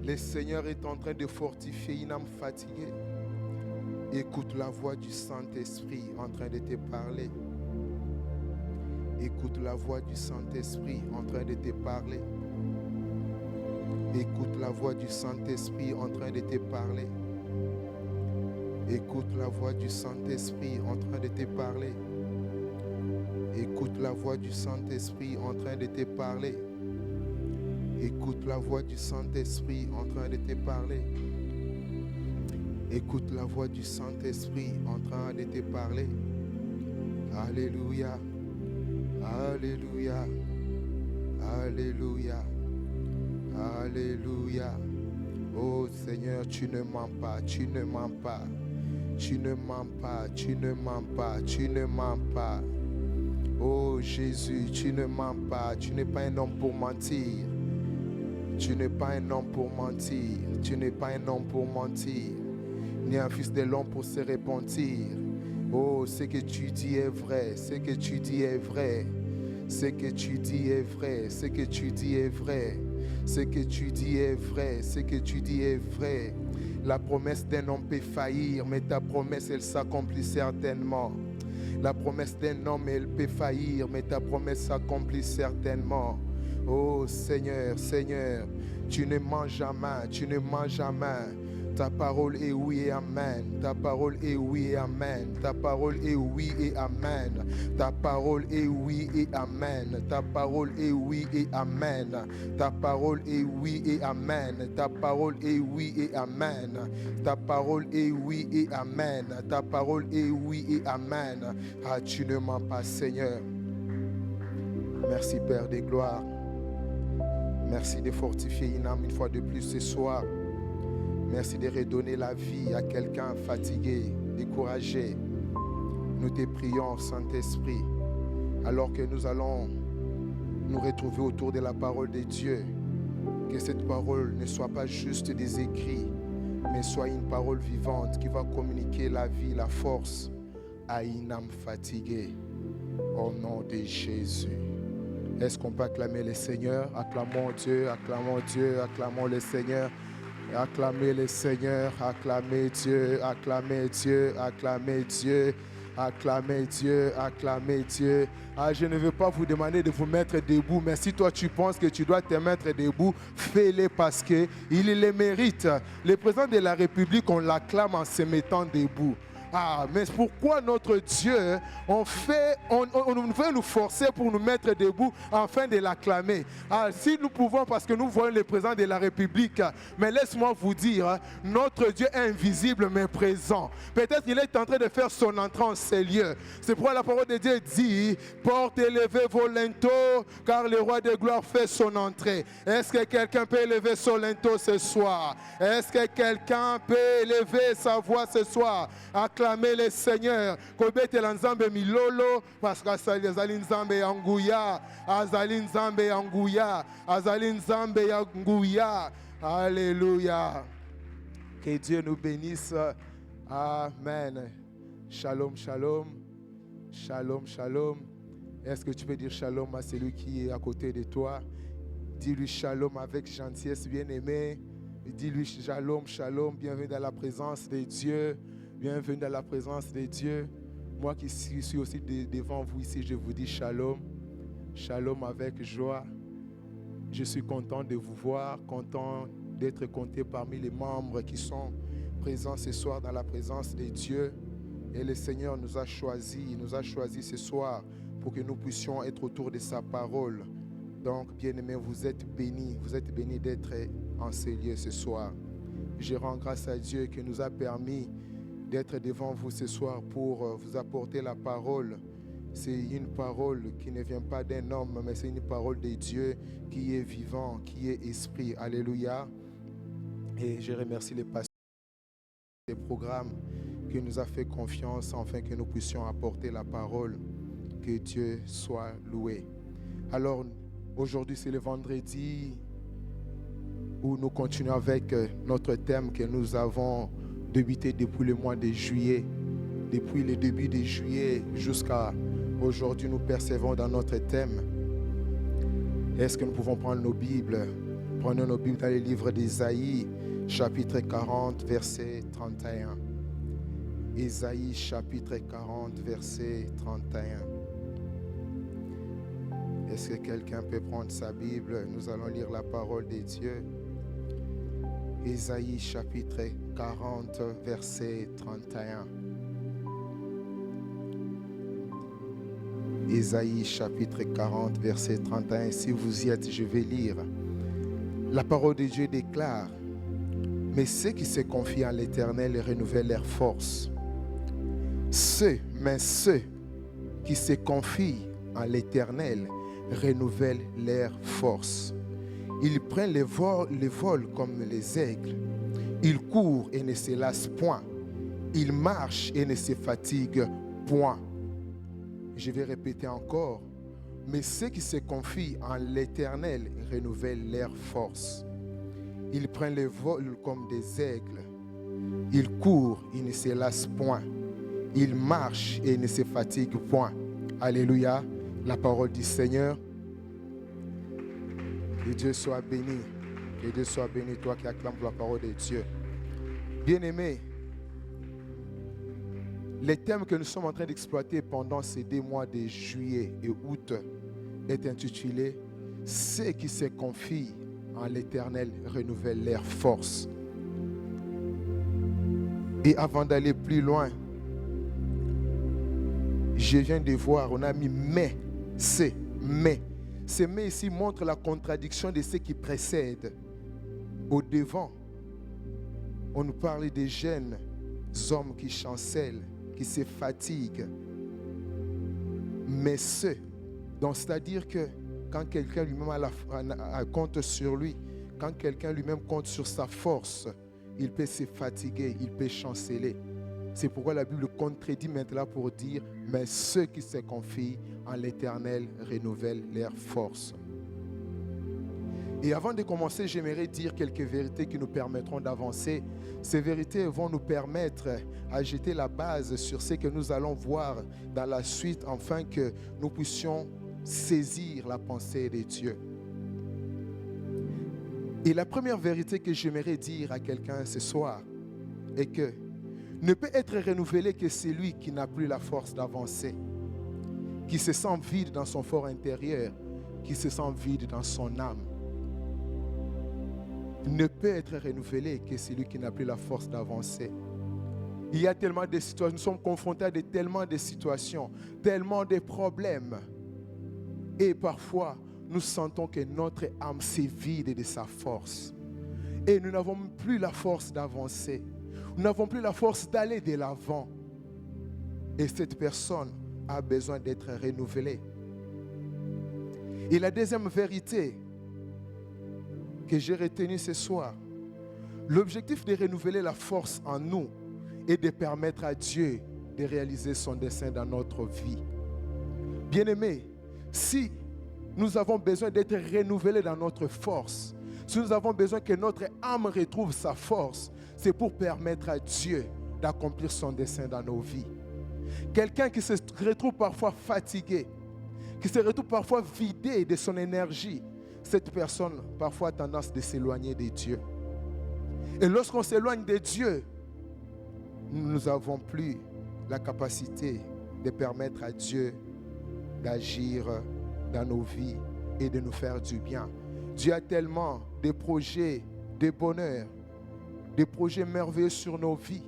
Le Seigneur est en train de fortifier une âme fatiguée. Écoute la voix du Saint-Esprit en train de te parler. Écoute la voix du Saint-Esprit en train de te parler. Écoute la voix du Saint-Esprit en train de te parler. Écoute la voix du Saint-Esprit en train de te parler. Écoute la voix du Saint-Esprit en train de te parler. Écoute la voix du Saint-Esprit en train de te parler. Écoute la voix du Saint-Esprit en train de te parler. Alléluia. Alléluia. Alléluia. Alléluia. Oh Seigneur, tu ne mens pas, tu ne mens pas. Tu ne mens pas, tu ne mens pas, tu ne mens pas. Oh Jésus, tu ne mens pas, tu n'es pas un homme pour mentir. Tu n'es pas un homme pour mentir, tu n'es pas un homme pour mentir, ni un fils de l'homme pour se repentir. Oh, ce que tu dis est vrai, ce que tu dis est vrai, ce que tu dis est vrai, ce que tu dis est vrai, ce que tu dis est vrai, ce que tu dis est vrai. La promesse d'un homme peut faillir, mais ta promesse, elle s'accomplit certainement. La promesse d'un homme, elle peut faillir, mais ta promesse s'accomplit certainement. Oh Seigneur, Seigneur, tu ne mens jamais, tu ne mens jamais. Ta parole est oui et amen. Ta parole est oui et amen. Ta parole est oui et amen. Ta parole est oui et amen. Ta parole est oui et amen. Ta parole est oui et amen. Ta parole est oui et amen. Ta parole est oui et amen. Ta parole est oui et amen. Ah, tu ne mens pas, Seigneur. Merci, Père des gloires. Merci de fortifier une âme une fois de plus ce soir. Merci de redonner la vie à quelqu'un fatigué, découragé. Nous te prions, Saint-Esprit. alors que nous allons nous retrouver autour de la parole de Dieu, que cette parole ne soit pas juste des écrits, mais soit une parole vivante qui va communiquer la vie, la force à une âme fatiguée. Au nom de Jésus. Est-ce qu'on peut acclamer le Seigneur? Acclamons Dieu, acclamons Dieu, acclamons le Seigneur. Acclamez le Seigneur, acclamez Dieu, acclamez Dieu, acclamez Dieu. Acclamez Dieu, acclamez Dieu. Ah, je ne veux pas vous demander de vous mettre debout, mais si toi tu penses que tu dois te mettre debout, fais-le parce qu'il le mérite. Le président de la République, on l'acclame en se mettant debout. Ah, mais pourquoi notre Dieu, on veut nous forcer pour nous mettre debout afin de l'acclamer? Ah, si nous pouvons, parce que nous voyons le président de la République, mais laisse-moi vous dire, notre Dieu est invisible mais présent. Peut-être qu'il est en train de faire son entrée en ces lieux. C'est pourquoi la parole de Dieu dit, porte élevez vos linteaux, car le roi de gloire fait son entrée. Est-ce que quelqu'un peut élever son linteau ce soir? Est-ce que quelqu'un peut élever sa voix ce soir? Acclamez le Seigneur. Kobete la nzambe milolo parce que azali nzambe ya nguya, azali nzambe ya nguya, azali nzambe ya nguya. Alléluia. Que Dieu nous bénisse. Amen. Shalom, shalom. Shalom, shalom. Est-ce que tu peux dire shalom à celui qui est à côté de toi? Dis-lui shalom avec gentillesse, bien-aimé. Dis-lui shalom, shalom. Bienvenue dans la présence de Dieu. Bienvenue dans la présence de Dieu. Moi qui suis aussi devant vous ici, je vous dis shalom. Shalom avec joie. Je suis content de vous voir, content d'être compté parmi les membres qui sont présents ce soir dans la présence de Dieu. Et le Seigneur nous a choisis ce soir pour que nous puissions être autour de sa parole. Donc, bien-aimés, vous êtes bénis d'être en ces lieux ce soir. Je rends grâce à Dieu qui nous a permis d'être devant vous ce soir pour vous apporter la parole. C'est une parole qui ne vient pas d'un homme, mais c'est une parole de Dieu qui est vivant, qui est esprit. Alléluia. Et je remercie les pasteurs des programmes qui nous a fait confiance afin que nous puissions apporter la parole. Que Dieu soit loué. Alors, aujourd'hui, c'est le vendredi où nous continuons avec notre thème que nous avons débuté depuis le mois de juillet. Depuis le début de juillet jusqu'à aujourd'hui, nous persévérons dans notre thème. Est-ce que nous pouvons prendre nos Bibles? Prenons nos Bibles dans le livre d'Ésaïe, chapitre 40, verset 31. Ésaïe, chapitre 40, verset 31. Est-ce que quelqu'un peut prendre sa Bible? Nous allons lire la parole de Dieu. Ésaïe, chapitre 40, verset 31. Ésaïe, chapitre 40, verset 31. Si vous y êtes, je vais lire. La parole de Dieu déclare: mais ceux qui se confient en l'Éternel renouvellent leur force. Ceux qui se confient en l'Éternel renouvellent leur force. Ils prennent le vol comme les aigles. Ils courent et ne se lassent point. Ils marchent et ne se fatiguent point. Je vais répéter encore. Mais ceux qui se confient en l'Éternel renouvellent leur force. Ils prennent le vol comme des aigles. Ils courent et ne se lassent point. Ils marchent et ne se fatiguent point. Alléluia. La parole du Seigneur. Que Dieu soit béni. Que Dieu soit béni, toi qui acclames la parole de Dieu. Bien-aimés, le thème que nous sommes en train d'exploiter pendant ces 2 mois de juillet et août est intitulé « Ceux qui se confient en l'Éternel renouvellent leur force ». Et avant d'aller plus loin, je viens de voir, on a mis « mais », c'est « mais ». Ce « mais » ici montre la contradiction de ce qui précède. Au devant, on nous parle des jeunes hommes qui chancellent, qui se fatiguent. Mais ceux, donc c'est-à-dire que quand quelqu'un lui-même compte sur lui, quand quelqu'un lui-même compte sur sa force, il peut se fatiguer, il peut chanceler. C'est pourquoi la Bible contredit maintenant pour dire, mais ceux qui se confient en l'Éternel renouvellent leur force. Et avant de commencer, j'aimerais dire quelques vérités qui nous permettront d'avancer. Ces vérités vont nous permettre à jeter la base sur ce que nous allons voir dans la suite, afin que nous puissions saisir la pensée de Dieu. Et la première vérité que j'aimerais dire à quelqu'un ce soir est que ne peut être renouvelé que celui qui n'a plus la force d'avancer, qui se sent vide dans son fort intérieur, qui se sent vide dans son âme. Ne peut être renouvelé que celui qui n'a plus la force d'avancer. Il y a tellement de situations, nous sommes confrontés à tellement de situations, tellement de problèmes. Et parfois, nous sentons que notre âme s'est vide de sa force. Et nous n'avons plus la force d'avancer. Nous n'avons plus la force d'aller de l'avant. Et cette personne a besoin d'être renouvelée. Et la deuxième vérité que j'ai retenue ce soir, l'objectif de renouveler la force en nous est de permettre à Dieu de réaliser son dessein dans notre vie. Bien-aimés, si nous avons besoin d'être renouvelés dans notre force, si nous avons besoin que notre âme retrouve sa force, c'est pour permettre à Dieu d'accomplir son dessein dans nos vies. Quelqu'un qui se retrouve parfois fatigué, qui se retrouve parfois vidé de son énergie, cette personne parfois a tendance de s'éloigner de Dieu. Et lorsqu'on s'éloigne de Dieu, nous n'avons plus la capacité de permettre à Dieu d'agir dans nos vies et de nous faire du bien. Dieu a tellement de projets de bonheur, des projets merveilleux sur nos vies.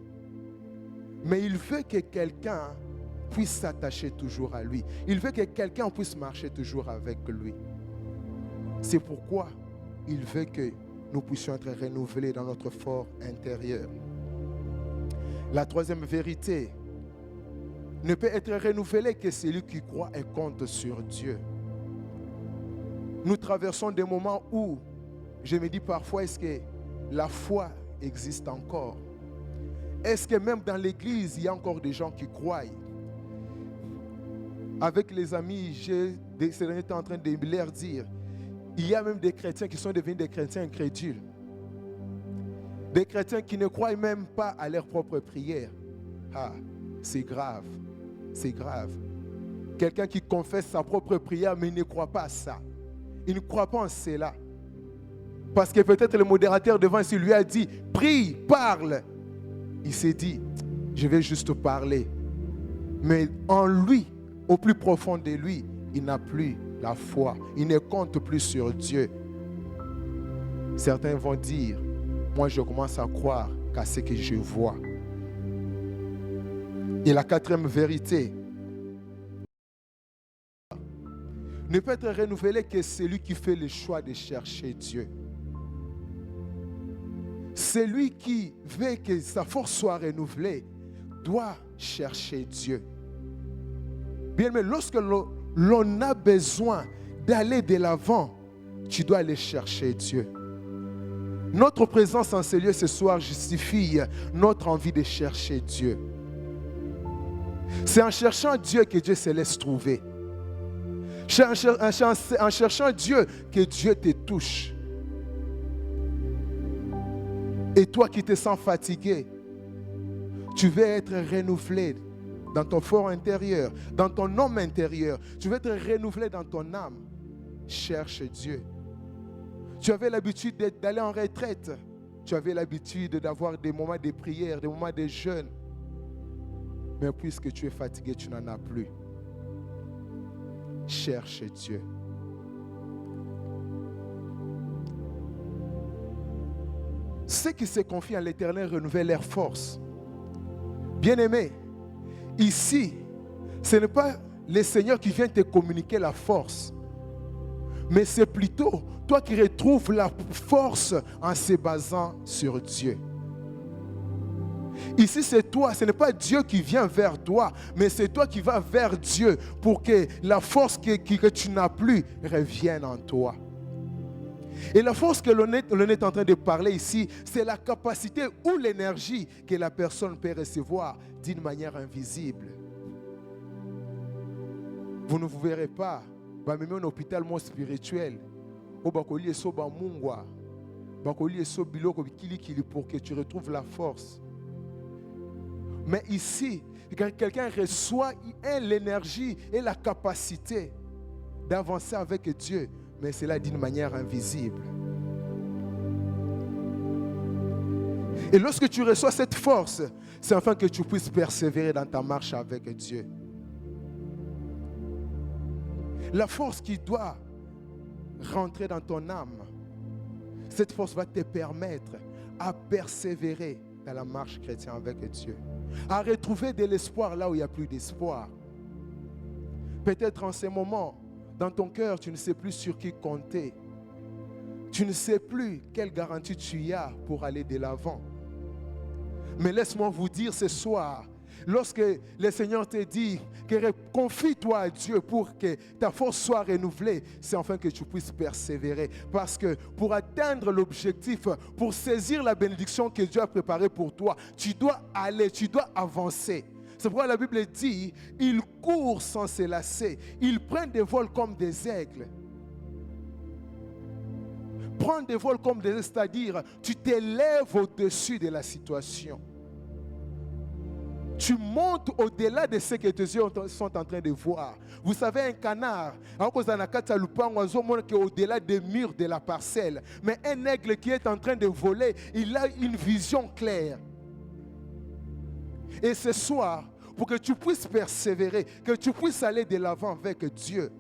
Mais il veut que quelqu'un puisse s'attacher toujours à lui. Il veut que quelqu'un puisse marcher toujours avec lui. C'est pourquoi il veut que nous puissions être renouvelés dans notre fort intérieur. La troisième vérité ne peut être renouvelée que celui qui croit et compte sur Dieu. Nous traversons des moments où je me dis parfois, est-ce que la foi existe encore? Est-ce que même dans l'église, il y a encore des gens qui croient? Avec les amis, j'étais en train de leur dire, il y a même des chrétiens qui sont devenus des chrétiens incrédules. Des chrétiens qui ne croient même pas à leur propre prière. Ah, c'est grave, c'est grave. Quelqu'un qui confesse sa propre prière, mais il ne croit pas à ça. Il ne croit pas en cela. Parce que peut-être le modérateur devant lui lui a dit, prie, parle. Il s'est dit, je vais juste parler. Mais en lui, au plus profond de lui, il n'a plus la foi. Il ne compte plus sur Dieu. Certains vont dire, moi je commence à croire qu'à ce que je vois. Et la quatrième vérité ne peut être renouvelée que celui qui fait le choix de chercher Dieu. Celui qui veut que sa force soit renouvelée doit chercher Dieu. Bien, mais lorsque l'on a besoin d'aller de l'avant, tu dois aller chercher Dieu. Notre présence en ce lieu ce soir justifie notre envie de chercher Dieu. C'est en cherchant Dieu que Dieu se laisse trouver. En cherchant Dieu que Dieu te touche. Et toi qui te sens fatigué, tu veux être renouvelé dans ton fort intérieur, dans ton homme intérieur. Tu veux être renouvelé dans ton âme. Cherche Dieu. Tu avais l'habitude d'aller en retraite. Tu avais l'habitude d'avoir des moments de prière, des moments de jeûne. Mais puisque tu es fatigué, tu n'en as plus. Cherche Dieu. Ceux qui se confient à l'Éternel renouvellent leur force. Bien-aimé, ici, ce n'est pas le Seigneur qui vient te communiquer la force, mais c'est plutôt toi qui retrouves la force en se basant sur Dieu. Ici, c'est toi, ce n'est pas Dieu qui vient vers toi, mais c'est toi qui vas vers Dieu pour que la force que tu n'as plus revienne en toi. Et la force que l'on est en train de parler ici, c'est la capacité ou l'énergie que la personne peut recevoir d'une manière invisible. Vous ne vous verrez pas, même un hôpital moins spirituel, pour que tu retrouves la force. Mais ici, quand quelqu'un reçoit l'énergie et la capacité d'avancer avec Dieu, mais c'est là d'une manière invisible. Et lorsque tu reçois cette force, c'est afin que tu puisses persévérer dans ta marche avec Dieu. La force qui doit rentrer dans ton âme, cette force va te permettre à persévérer dans la marche chrétienne avec Dieu, à retrouver de l'espoir là où il n'y a plus d'espoir. Peut-être en ces moments, dans ton cœur, tu ne sais plus sur qui compter. Tu ne sais plus quelle garantie tu as pour aller de l'avant. Mais laisse-moi vous dire ce soir, lorsque le Seigneur te dit que confie-toi à Dieu pour que ta force soit renouvelée, c'est afin que tu puisses persévérer. Parce que pour atteindre l'objectif, pour saisir la bénédiction que Dieu a préparée pour toi, tu dois aller, tu dois avancer. C'est pourquoi la Bible dit, ils courent sans se lasser, ils prennent des vols comme des aigles. Prendre des vols comme des aigles, c'est-à-dire, tu t'élèves au-dessus de la situation. Tu montes au-delà de ce que tes yeux sont en train de voir. Vous savez, un canard, au-delà des murs de la parcelle. Mais un aigle qui est en train de voler, il a une vision claire. Et ce soir, pour que tu puisses persévérer, que tu puisses aller de l'avant avec Dieu,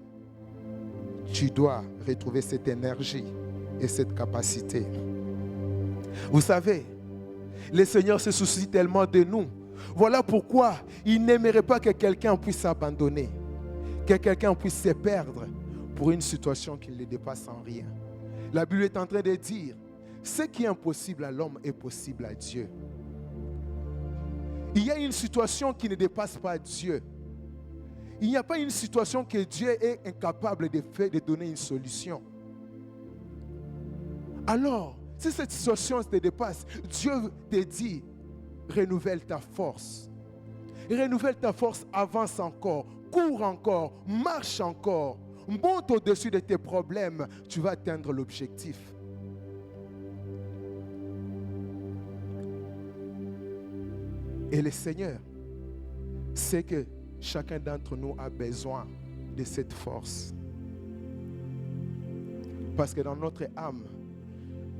tu dois retrouver cette énergie et cette capacité. Vous savez, le Seigneur se soucie tellement de nous. Voilà pourquoi il n'aimerait pas que quelqu'un puisse s'abandonner, que quelqu'un puisse se perdre pour une situation qui ne le dépasse en rien. La Bible est en train de dire, ce qui est impossible à l'homme est possible à Dieu. Il y a une situation qui ne dépasse pas Dieu. Il n'y a pas une situation que Dieu est incapable de donner une solution. Alors, si cette situation te dépasse, Dieu te dit, renouvelle ta force. Renouvelle ta force, avance encore, cours encore, marche encore, monte au-dessus de tes problèmes, tu vas atteindre l'objectif. Et le Seigneur sait que chacun d'entre nous a besoin de cette force. Parce que dans notre âme,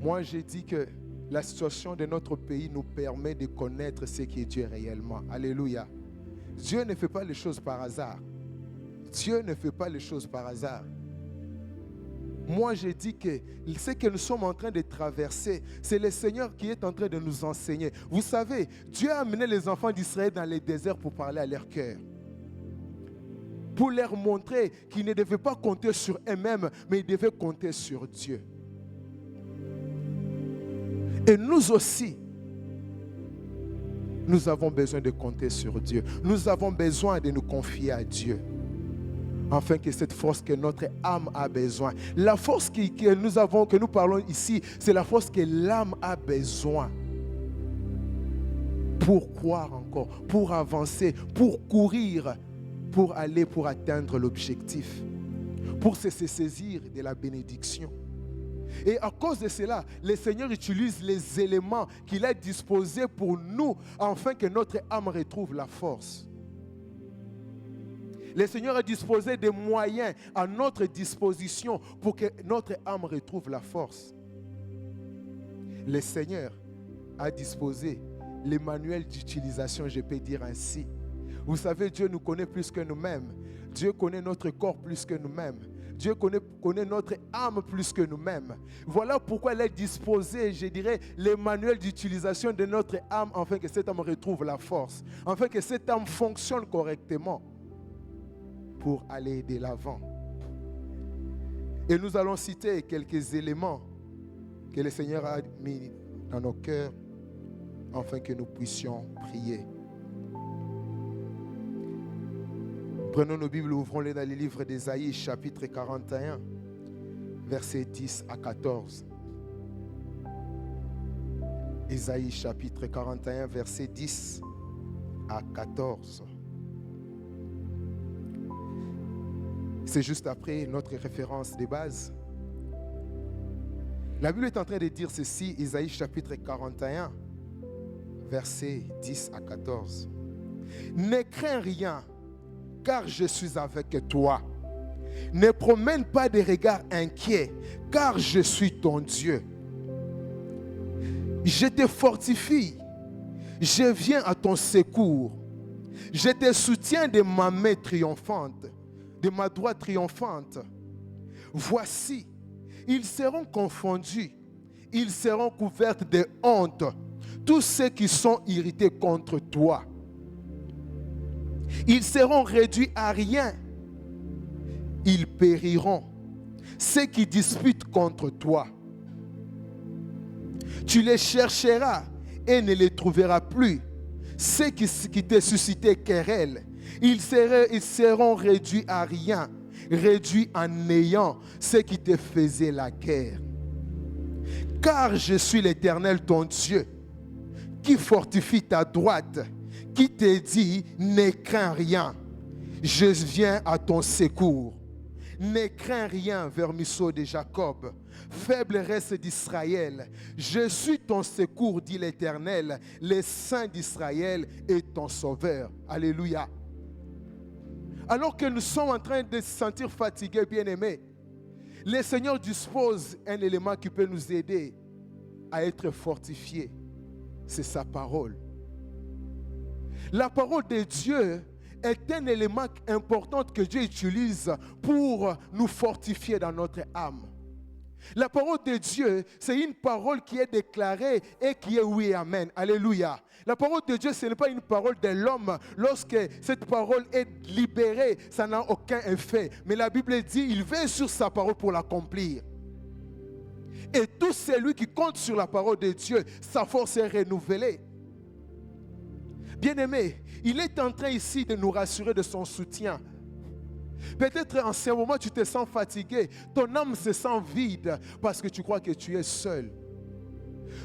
moi j'ai dit que la situation de notre pays nous permet de connaître ce qui est Dieu réellement. Alléluia. Dieu ne fait pas les choses par hasard. Dieu ne fait pas les choses par hasard. Moi, j'ai dit que ce que nous sommes en train de traverser, c'est le Seigneur qui est en train de nous enseigner. Vous savez, Dieu a amené les enfants d'Israël dans les déserts pour parler à leur cœur. Pour leur montrer qu'ils ne devaient pas compter sur eux-mêmes, mais ils devaient compter sur Dieu. Et nous aussi, nous avons besoin de compter sur Dieu. Nous avons besoin de nous confier à Dieu. Afin que cette force que notre âme a besoin. La force que nous parlons ici, c'est la force que l'âme a besoin. Pour croire encore, pour avancer, pour courir, pour aller, pour atteindre l'objectif. Pour se saisir de la bénédiction. Et à cause de cela, le Seigneur utilise les éléments qu'il a disposés pour nous, afin que notre âme retrouve la force. Le Seigneur a disposé des moyens à notre disposition pour que notre âme retrouve la force. Le Seigneur a disposé les manuels d'utilisation, je peux dire ainsi. Vous savez, Dieu nous connaît plus que nous-mêmes. Dieu connaît notre corps plus que nous-mêmes. Dieu connaît notre âme plus que nous-mêmes. Voilà pourquoi il a disposé, je dirais, les manuels d'utilisation de notre âme afin que cette âme retrouve la force, afin que cette âme fonctionne correctement pour aller de l'avant. Et nous allons citer quelques éléments que le Seigneur a mis dans nos cœurs afin que nous puissions prier. Prenons nos Bibles, ouvrons-les dans le livre d'Ésaïe, chapitre 41, versets 10 à 14. Ésaïe chapitre 41, versets 10 à 14. C'est juste après notre référence de base. La Bible est en train de dire ceci, Ésaïe chapitre 41, versets 10 à 14. Ne crains rien, car je suis avec toi. Ne promène pas des regards inquiets, car je suis ton Dieu. Je te fortifie, je viens à ton secours. Je te soutiens de ma main triomphante, de ma droite triomphante. Voici, ils seront confondus, ils seront couverts de honte, tous ceux qui sont irrités contre toi. Ils seront réduits à rien, ils périront, ceux qui disputent contre toi. Tu les chercheras et ne les trouveras plus. Ceux qui te suscitaient querelle, ils seront réduits à rien, réduits en néant, ceux qui te faisaient la guerre. Car je suis l'Éternel ton Dieu, qui fortifie ta droite, qui te dit, ne crains rien, je viens à ton secours. Ne crains rien, vermisseau de Jacob, faible reste d'Israël. Je suis ton secours, dit l'Éternel, le Saint d'Israël est ton sauveur. Alléluia. Alors que nous sommes en train de se sentir fatigués, bien-aimés, le Seigneur dispose un élément qui peut nous aider à être fortifiés. C'est sa parole. La parole de Dieu est un élément important que Dieu utilise pour nous fortifier dans notre âme. La parole de Dieu, c'est une parole qui est déclarée et qui est oui, amen. Alléluia. La parole de Dieu, ce n'est pas une parole de l'homme. Lorsque cette parole est libérée, ça n'a aucun effet. Mais la Bible dit, il veille sur sa parole pour l'accomplir. Et tout celui qui compte sur la parole de Dieu, sa force est renouvelée. Bien-aimé, il est en train ici de nous rassurer de son soutien. Peut-être en ce moment tu te sens fatigué, ton âme se sent vide parce que tu crois que tu es seul.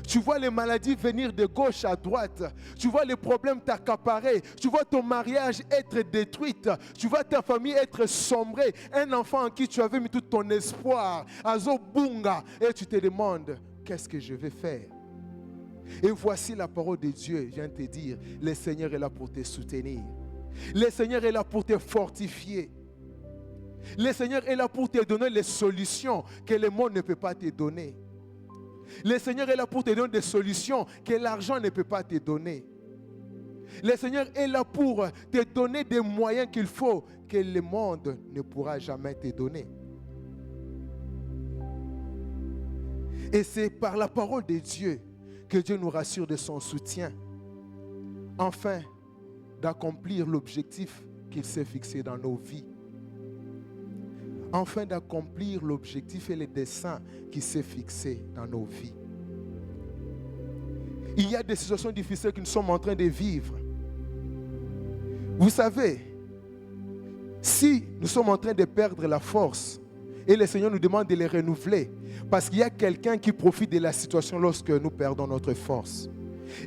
Tu vois les maladies venir de gauche à droite, tu vois les problèmes t'accaparer, tu vois ton mariage être détruit, tu vois ta famille être sombrée, un enfant en qui tu avais mis tout ton espoir, Azo Bunga, et tu te demandes, qu'est-ce que je vais faire? Et voici la parole de Dieu vient te dire, le Seigneur est là pour te soutenir. Le Seigneur est là pour te fortifier. Le Seigneur est là pour te donner les solutions que le monde ne peut pas te donner. Le Seigneur est là pour te donner des solutions que l'argent ne peut pas te donner. Le Seigneur est là pour te donner des moyens qu'il faut que le monde ne pourra jamais te donner. Et c'est par la parole de Dieu que Dieu nous rassure de son soutien, afin d'accomplir l'objectif qu'il s'est fixé dans nos vies. Afin d'accomplir l'objectif et les desseins qu'il s'est fixés dans nos vies. Il y a des situations difficiles que nous sommes en train de vivre. Vous savez, si nous sommes en train de perdre la force, et le Seigneur nous demande de les renouveler, parce qu'il y a quelqu'un qui profite de la situation lorsque nous perdons notre force.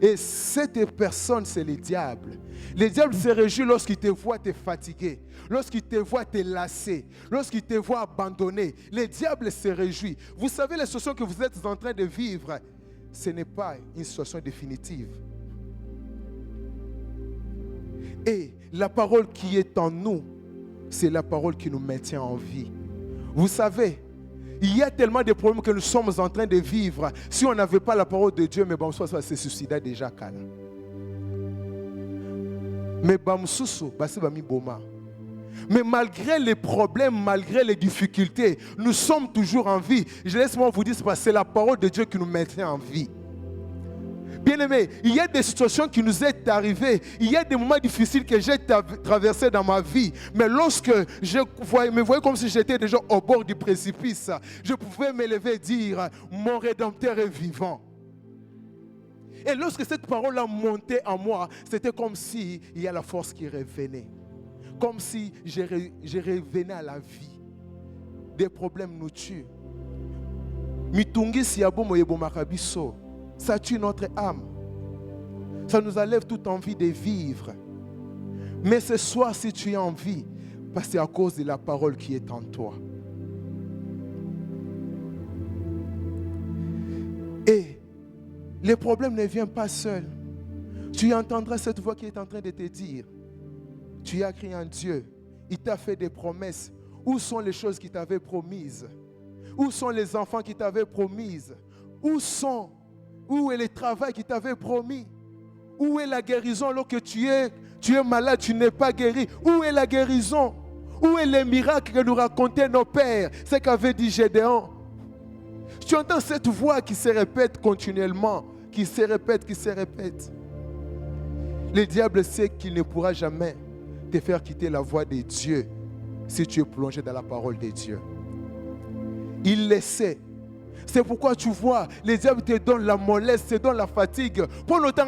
Et cette personne, c'est le diable. Le diable se réjouit lorsqu'il te voit te fatiguer, lorsqu'il te voit te lasser, lorsqu'il te voit abandonner. Le diable se réjouit. Vous savez, la situation que vous êtes en train de vivre, ce n'est pas une situation définitive. Et la parole qui est en nous, c'est la parole qui nous maintient en vie. Vous savez, il y a tellement de problèmes que nous sommes en train de vivre. Si on n'avait pas la parole de Dieu, mais bon, ça se suicider déjà. Mais malgré les problèmes, malgré les difficultés, nous sommes toujours en vie. Je laisse-moi vous dire, c'est la parole de Dieu qui nous maintient en vie. Bien-aimés, il y a des situations qui nous sont arrivées. Il y a des moments difficiles que j'ai traversés dans ma vie. Mais lorsque je me voyais comme si j'étais déjà au bord du précipice, je pouvais me lever et dire, mon Rédempteur est vivant. Et lorsque cette parole a monté en moi, c'était comme si il y a la force qui revenait. Comme si je revenais à la vie. Des problèmes nous tuent. Mitungisi ya bomo yebomaka biso. Ça tue notre âme. Ça nous enlève toute envie de vivre. Mais ce soir, si tu es en vie, parce que c'est à cause de la parole qui est en toi. Et le problème ne vient pas seul. Tu entendras cette voix qui est en train de te dire, tu as crié en Dieu, il t'a fait des promesses. Où sont les choses qu'il t'avait promises? Où sont les enfants qu'il t'avait promises? Où est le travail qu'il t'avait promis? Où est la guérison alors que tu es malade, tu n'es pas guéri? Où est la guérison? Où est les miracles que nous racontaient nos pères? Ce qu'avait dit Gédéon. Tu entends cette voix qui se répète continuellement, qui se répète. Le diable sait qu'il ne pourra jamais te faire quitter la voie de Dieu si tu es plongé dans la parole de Dieu. Il le sait. C'est pourquoi tu vois, les diables te donnent la mollesse, te donnent la fatigue. Pour longtemps,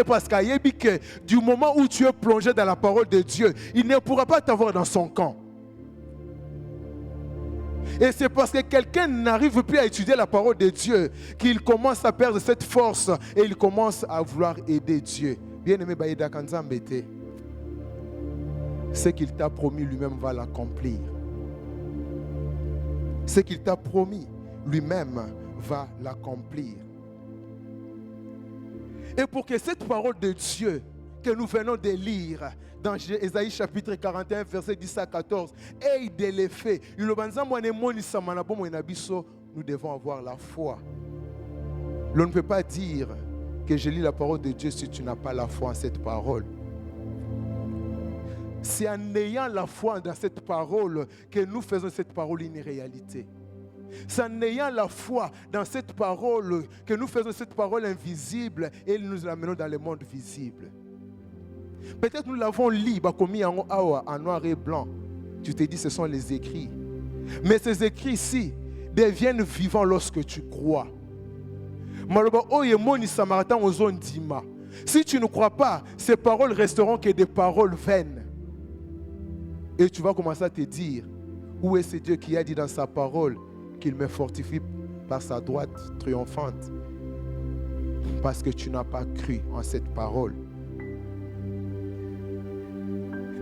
parce que du moment où tu es plongé dans la parole de Dieu, il ne pourra pas t'avoir dans son camp. Et c'est parce que quelqu'un n'arrive plus à étudier la parole de Dieu qu'il commence à perdre cette force et il commence à vouloir aider Dieu. Bien-aimé, ce qu'il t'a promis lui-même va l'accomplir. Ce qu'il t'a promis lui-même va l'accomplir. Et pour que cette parole de Dieu que nous venons de lire dans Ésaïe chapitre 41, verset 10 à 14, ait de l'effet, nous devons avoir la foi. L'on ne peut pas dire que je lis la parole de Dieu si tu n'as pas la foi en cette parole. C'est en ayant la foi dans cette parole que nous faisons cette parole une réalité. C'est en ayant la foi dans cette parole que nous faisons cette parole invisible et nous l'amenons dans le monde visible. Peut-être nous l'avons lu, en noir et blanc. Tu te dis ce sont les écrits. Mais ces écrits ici deviennent vivants lorsque tu crois. Si tu ne crois pas, ces paroles resteront que des paroles vaines. Et tu vas commencer à te dire, où est ce Dieu qui a dit dans sa parole qu'il me fortifie par sa droite triomphante? Parce que tu n'as pas cru en cette parole.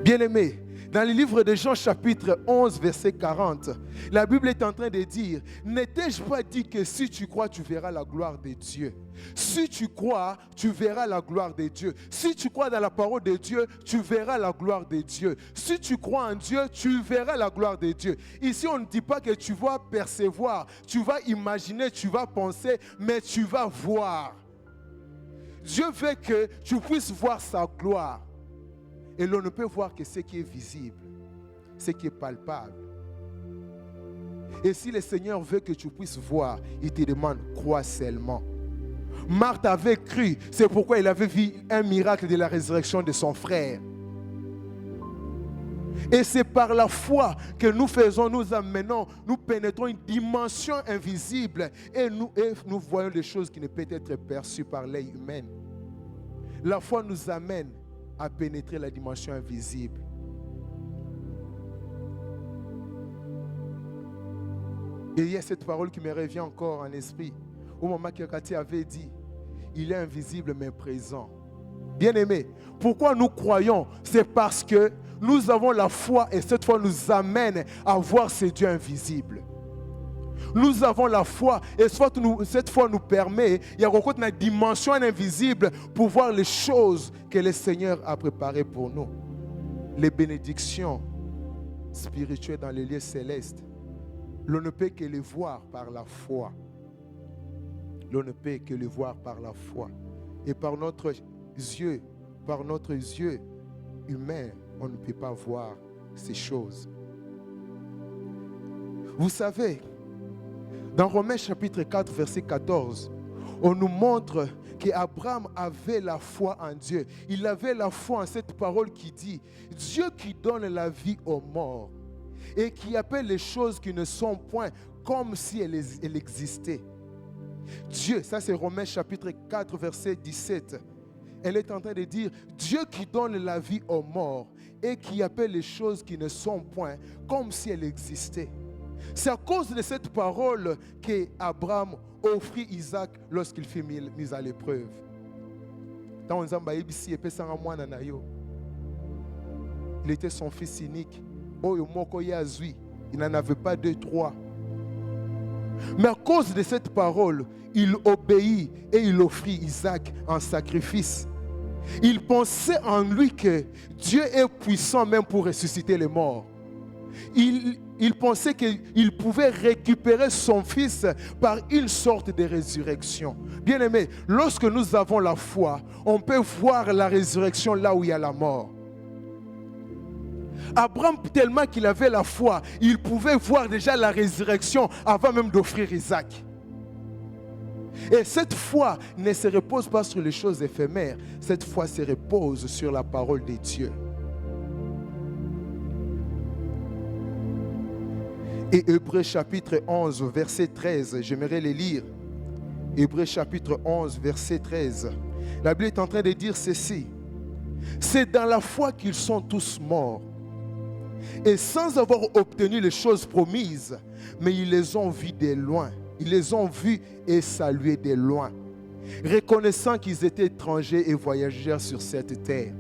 Bien-aimé, dans le livre de Jean chapitre 11 verset 40, la Bible est en train de dire, ne t'ai-je pas dit que si tu crois, tu verras la gloire de Dieu? Si tu crois, tu verras la gloire de Dieu. Si tu crois dans la parole de Dieu, tu verras la gloire de Dieu. Si tu crois en Dieu, tu verras la gloire de Dieu. Ici, on ne dit pas que tu vas percevoir, tu vas imaginer, tu vas penser, mais tu vas voir. Dieu veut que tu puisses voir sa gloire. Et l'on ne peut voir que ce qui est visible, ce qui est palpable. Et si le Seigneur veut que tu puisses voir, il te demande, crois seulement. Marthe avait cru, c'est pourquoi il avait vu un miracle de la résurrection de son frère. Et c'est par la foi que nous faisons, nous amenons, nous pénétrons une dimension invisible et nous voyons des choses qui ne peuvent être perçues par l'œil humain. La foi nous amène à pénétrer la dimension invisible. Et il y a cette parole qui me revient encore en esprit. Au moment que Cathy avait dit, il est invisible mais présent. Bien-aimé, pourquoi nous croyons? C'est parce que nous avons la foi et cette foi nous amène à voir ce Dieu invisible. Nous avons la foi et cette foi nous permet, il y a une dimension invisible pour voir les choses que le Seigneur a préparées pour nous. Les bénédictions spirituelles dans les lieux célestes, l'on ne peut que les voir par la foi. L'on ne peut que les voir par la foi. Et par notre yeux humain, on ne peut pas voir ces choses. Vous savez, dans Romains chapitre 4, verset 14, on nous montre qu'Abraham avait la foi en Dieu. Il avait la foi en cette parole qui dit, Dieu qui donne la vie aux morts et qui appelle les choses qui ne sont point comme si elles existaient. Dieu, ça c'est Romains chapitre 4, verset 17. Elle est en train de dire, Dieu qui donne la vie aux morts et qui appelle les choses qui ne sont point comme si elles existaient. C'est à cause de cette parole qu'Abraham offrit Isaac lorsqu'il fut mis à l'épreuve. Il était son fils unique. Il n'en avait pas deux, trois. Mais à cause de cette parole, il obéit et il offrit Isaac en sacrifice. Il pensait en lui que Dieu est puissant même pour ressusciter les morts. Il pensait qu'il pouvait récupérer son fils par une sorte de résurrection. Bien-aimés, lorsque nous avons la foi, on peut voir la résurrection là où il y a la mort. Abraham, tellement qu'il avait la foi, il pouvait voir déjà la résurrection avant même d'offrir Isaac. Et cette foi ne se repose pas sur les choses éphémères. Cette foi se repose sur la parole de Dieu. Et Hébreux chapitre 11, verset 13, j'aimerais les lire. Hébreux chapitre 11, verset 13. La Bible est en train de dire ceci. C'est dans la foi qu'ils sont tous morts. Et sans avoir obtenu les choses promises, mais ils les ont vues de loin. Ils les ont vus et salués de loin, reconnaissant qu'ils étaient étrangers et voyageurs sur cette terre.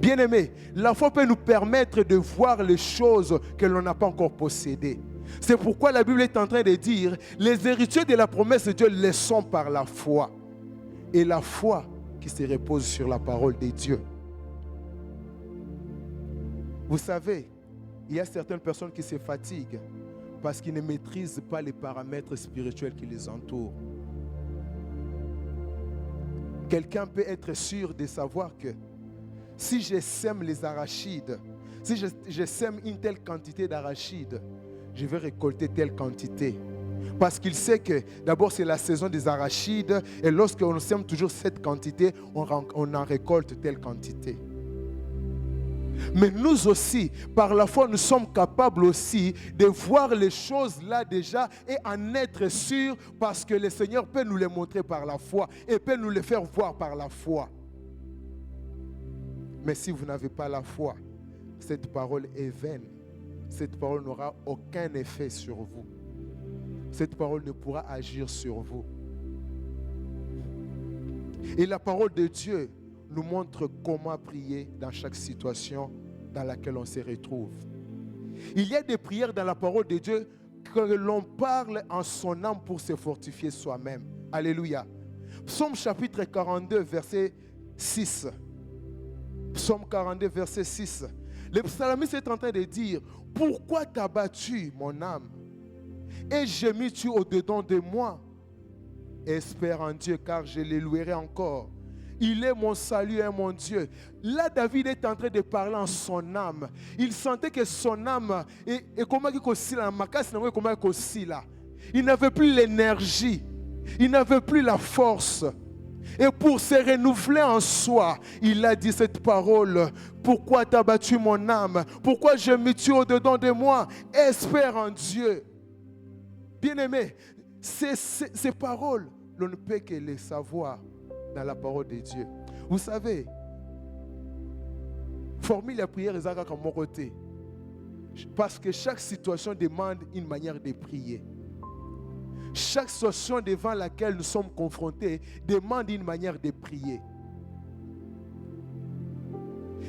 Bien-aimés, la foi peut nous permettre de voir les choses que l'on n'a pas encore possédées. C'est pourquoi la Bible est en train de dire, les héritiers de la promesse de Dieu les sont par la foi. Et la foi qui se repose sur la parole de Dieu. Vous savez, il y a certaines personnes qui se fatiguent parce qu'ils ne maîtrisent pas les paramètres spirituels qui les entourent. Quelqu'un peut être sûr de savoir que si je sème les arachides, si je sème une telle quantité d'arachides, je vais récolter telle quantité. Parce qu'il sait que d'abord c'est la saison des arachides et lorsqu'on sème toujours cette quantité, on en récolte telle quantité. Mais nous aussi, par la foi, nous sommes capables aussi de voir les choses là déjà et en être sûrs parce que le Seigneur peut nous les montrer par la foi et peut nous les faire voir par la foi. Mais si vous n'avez pas la foi, cette parole est vaine. Cette parole n'aura aucun effet sur vous. Cette parole ne pourra agir sur vous. Et la parole de Dieu nous montre comment prier dans chaque situation dans laquelle on se retrouve. Il y a des prières dans la parole de Dieu que l'on parle en son âme pour se fortifier soi-même. Alléluia. Psaume chapitre 42, verset 6. Psaume 42, verset 6. Le psalmiste est en train de dire, « Pourquoi t'as battu mon âme et gémis-tu au-dedans de moi? Espère en Dieu, car je le louerai encore. Il est mon salut et mon Dieu. » Là, David est en train de parler en son âme. Il sentait que son âme, il n'avait plus l'énergie, il n'avait plus la force. Et pour se renouveler en soi, il a dit cette parole. Pourquoi t'as battu mon âme? Pourquoi je me tue au-dedans de moi? Espère en Dieu. Bien-aimé, ces paroles, l'on ne peut que les savoir dans la parole de Dieu. Vous savez, former la prière est à mon côté. Parce que chaque situation demande une manière de prier. Chaque situation devant laquelle nous sommes confrontés demande une manière de prier.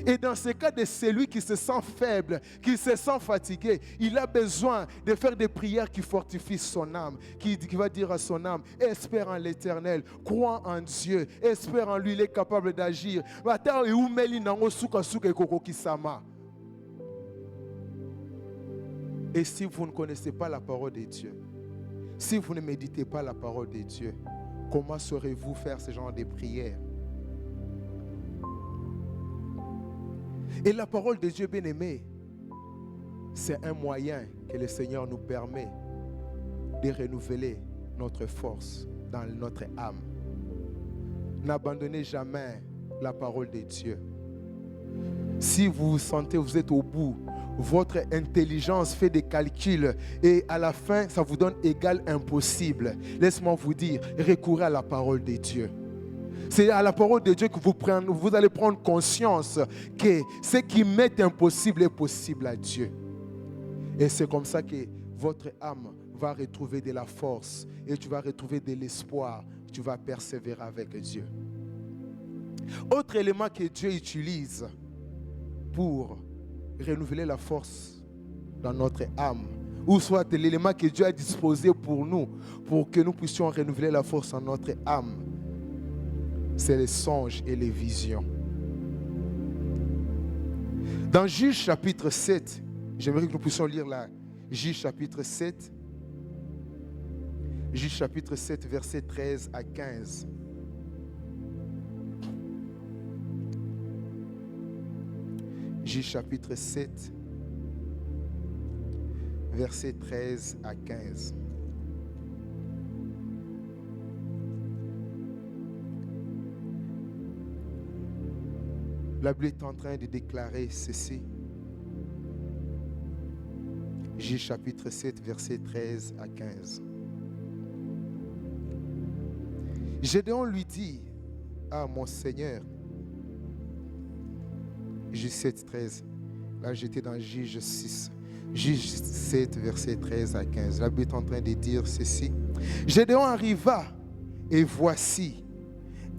Et dans ce cas de celui qui se sent faible, qui se sent fatigué, il a besoin de faire des prières qui fortifient son âme, qui va dire à son âme, espère en l'Éternel, crois en Dieu, espère en lui, il est capable d'agir. Et si vous ne connaissez pas la parole de Dieu, si vous ne méditez pas la parole de Dieu, comment saurez-vous faire ce genre de prières? Et la parole de Dieu, bien-aimé, c'est un moyen que le Seigneur nous permet de renouveler notre force dans notre âme. N'abandonnez jamais la parole de Dieu. Si vous vous sentez, vous êtes au bout, votre intelligence fait des calculs et à la fin, ça vous donne égal impossible. Laisse-moi vous dire, recourez à la parole de Dieu. C'est à la parole de Dieu que vous allez prendre conscience que ce qui m'est impossible est possible à Dieu. Et c'est comme ça que votre âme va retrouver de la force et tu vas retrouver de l'espoir. Tu vas persévérer avec Dieu. Autre élément que Dieu utilise pour renouveler la force dans notre âme, ou soit l'élément que Dieu a disposé pour nous, pour que nous puissions renouveler la force en notre âme, c'est les songes et les visions. Dans Juge chapitre 7, j'aimerais que nous puissions lire là, Juge chapitre 7, Juge chapitre 7, versets 13 à 15. Juge chapitre 7, versets 13 à 15. La Bible est en train de déclarer ceci. Juge chapitre 7, versets 13 à 15. Gédéon lui dit: ah mon Seigneur, Juge 7, 13. Là j'étais dans Juge 6. Juge 7, verset 13 à 15. La Bible est en train de dire ceci. Gédéon arriva et voici,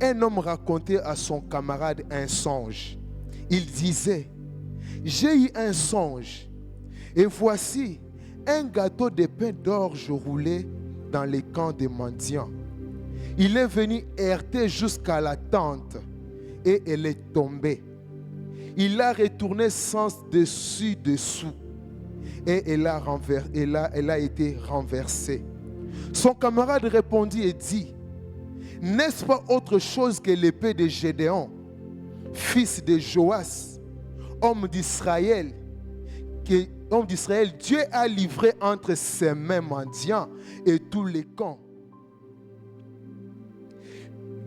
un homme racontait à son camarade un songe. Il disait: j'ai eu un songe et voici un gâteau de pain d'orge roulé dans les camps des mendiants. Il est venu heurter jusqu'à la tente et elle est tombée. Il l'a retournée sans dessus-dessous et elle a été renversée. Son camarade répondit et dit: n'est-ce pas autre chose que l'épée de Gédéon, fils de Joas, homme d'Israël, Dieu a livré entre ses mains mendiants et tous les camps.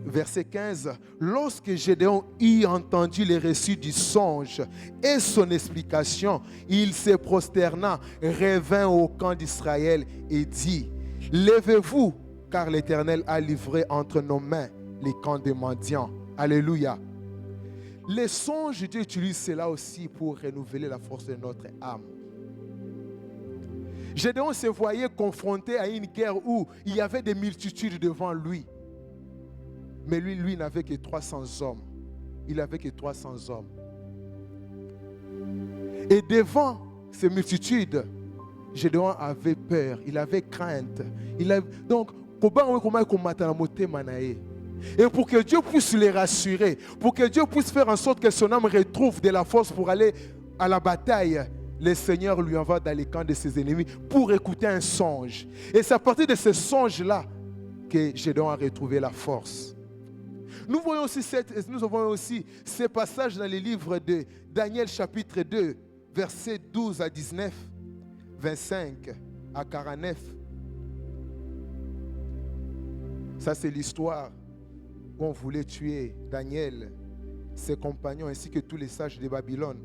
Verset 15. Lorsque Gédéon eut entendu les récits du songe et son explication, il se prosterna, revint au camp d'Israël et dit: levez-vous, car l'Éternel a livré entre nos mains les camps des mendiants. Alléluia. Les songes, Dieu utilise cela aussi pour renouveler la force de notre âme. Gédéon se voyait confronté à une guerre où il y avait des multitudes devant lui. Mais lui n'avait que 300 hommes. Il n'avait que 300 hommes. Et devant ces multitudes, Gédéon avait peur, il avait crainte. Donc, et pour que Dieu puisse les rassurer, pour que Dieu puisse faire en sorte que son âme retrouve de la force pour aller à la bataille, le Seigneur lui envoie dans les camps de ses ennemis pour écouter un songe. Et c'est à partir de ce songe-là que Gédéon a retrouvé la force. Nous voyons aussi ces passages dans les livres de Daniel chapitre 2, versets 12 à 19, 25 à 49. Ça, c'est l'histoire où on voulait tuer Daniel, ses compagnons ainsi que tous les sages de Babylone.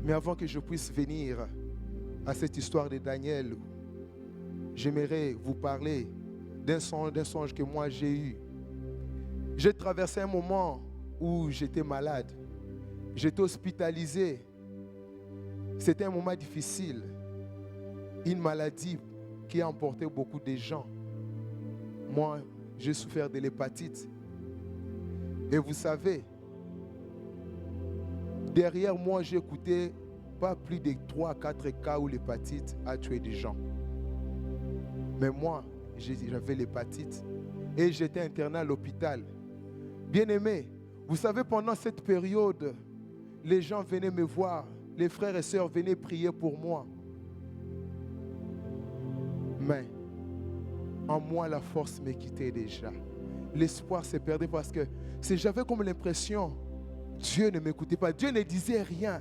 Mais avant que je puisse venir à cette histoire de Daniel, j'aimerais vous parler d'un songe que moi j'ai eu. J'ai traversé un moment où j'étais malade. J'étais hospitalisé. C'était un moment difficile. Une maladie qui a emporté beaucoup de gens. Moi, j'ai souffert de l'hépatite. Et vous savez, derrière moi, j'ai écouté pas plus de 3 à 4 cas où l'hépatite a tué des gens. Mais moi, j'avais l'hépatite et j'étais interné à l'hôpital. Bien-aimés, vous savez, pendant cette période, les gens venaient me voir, les frères et sœurs venaient prier pour moi. Mais en moi, la force me quittait déjà. L'espoir s'est perdu parce que j'avais comme l'impression, Dieu ne m'écoutait pas, Dieu ne disait rien.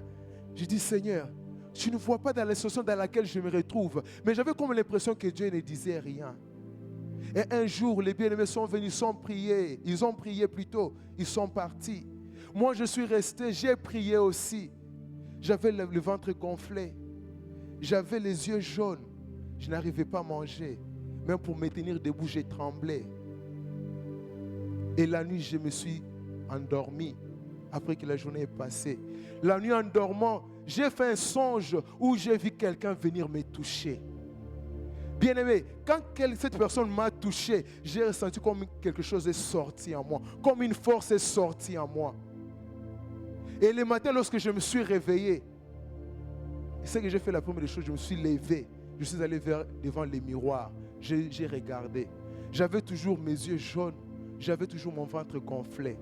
Je dis: Seigneur, tu ne vois pas dans la situation dans laquelle je me retrouve. Mais j'avais comme l'impression que Dieu ne disait rien. Et un jour, les bien-aimés sont venus, ils ont prié plutôt, ils sont partis. Moi, je suis resté, j'ai prié aussi. J'avais le ventre gonflé, j'avais les yeux jaunes, je n'arrivais pas à manger. Même pour me tenir debout, j'ai tremblé. Et la nuit, je me suis endormi après que la journée est passée. La nuit, en dormant, j'ai fait un songe où j'ai vu quelqu'un venir me toucher. Bien-aimé, quand cette personne m'a touché, j'ai ressenti comme quelque chose est sorti en moi, comme une force est sortie en moi. Et le matin, lorsque je me suis réveillé, c'est que j'ai fait la première des choses, je me suis levé, je suis allé devant les miroirs, j'ai regardé. J'avais toujours mes yeux jaunes, j'avais toujours mon ventre gonflé.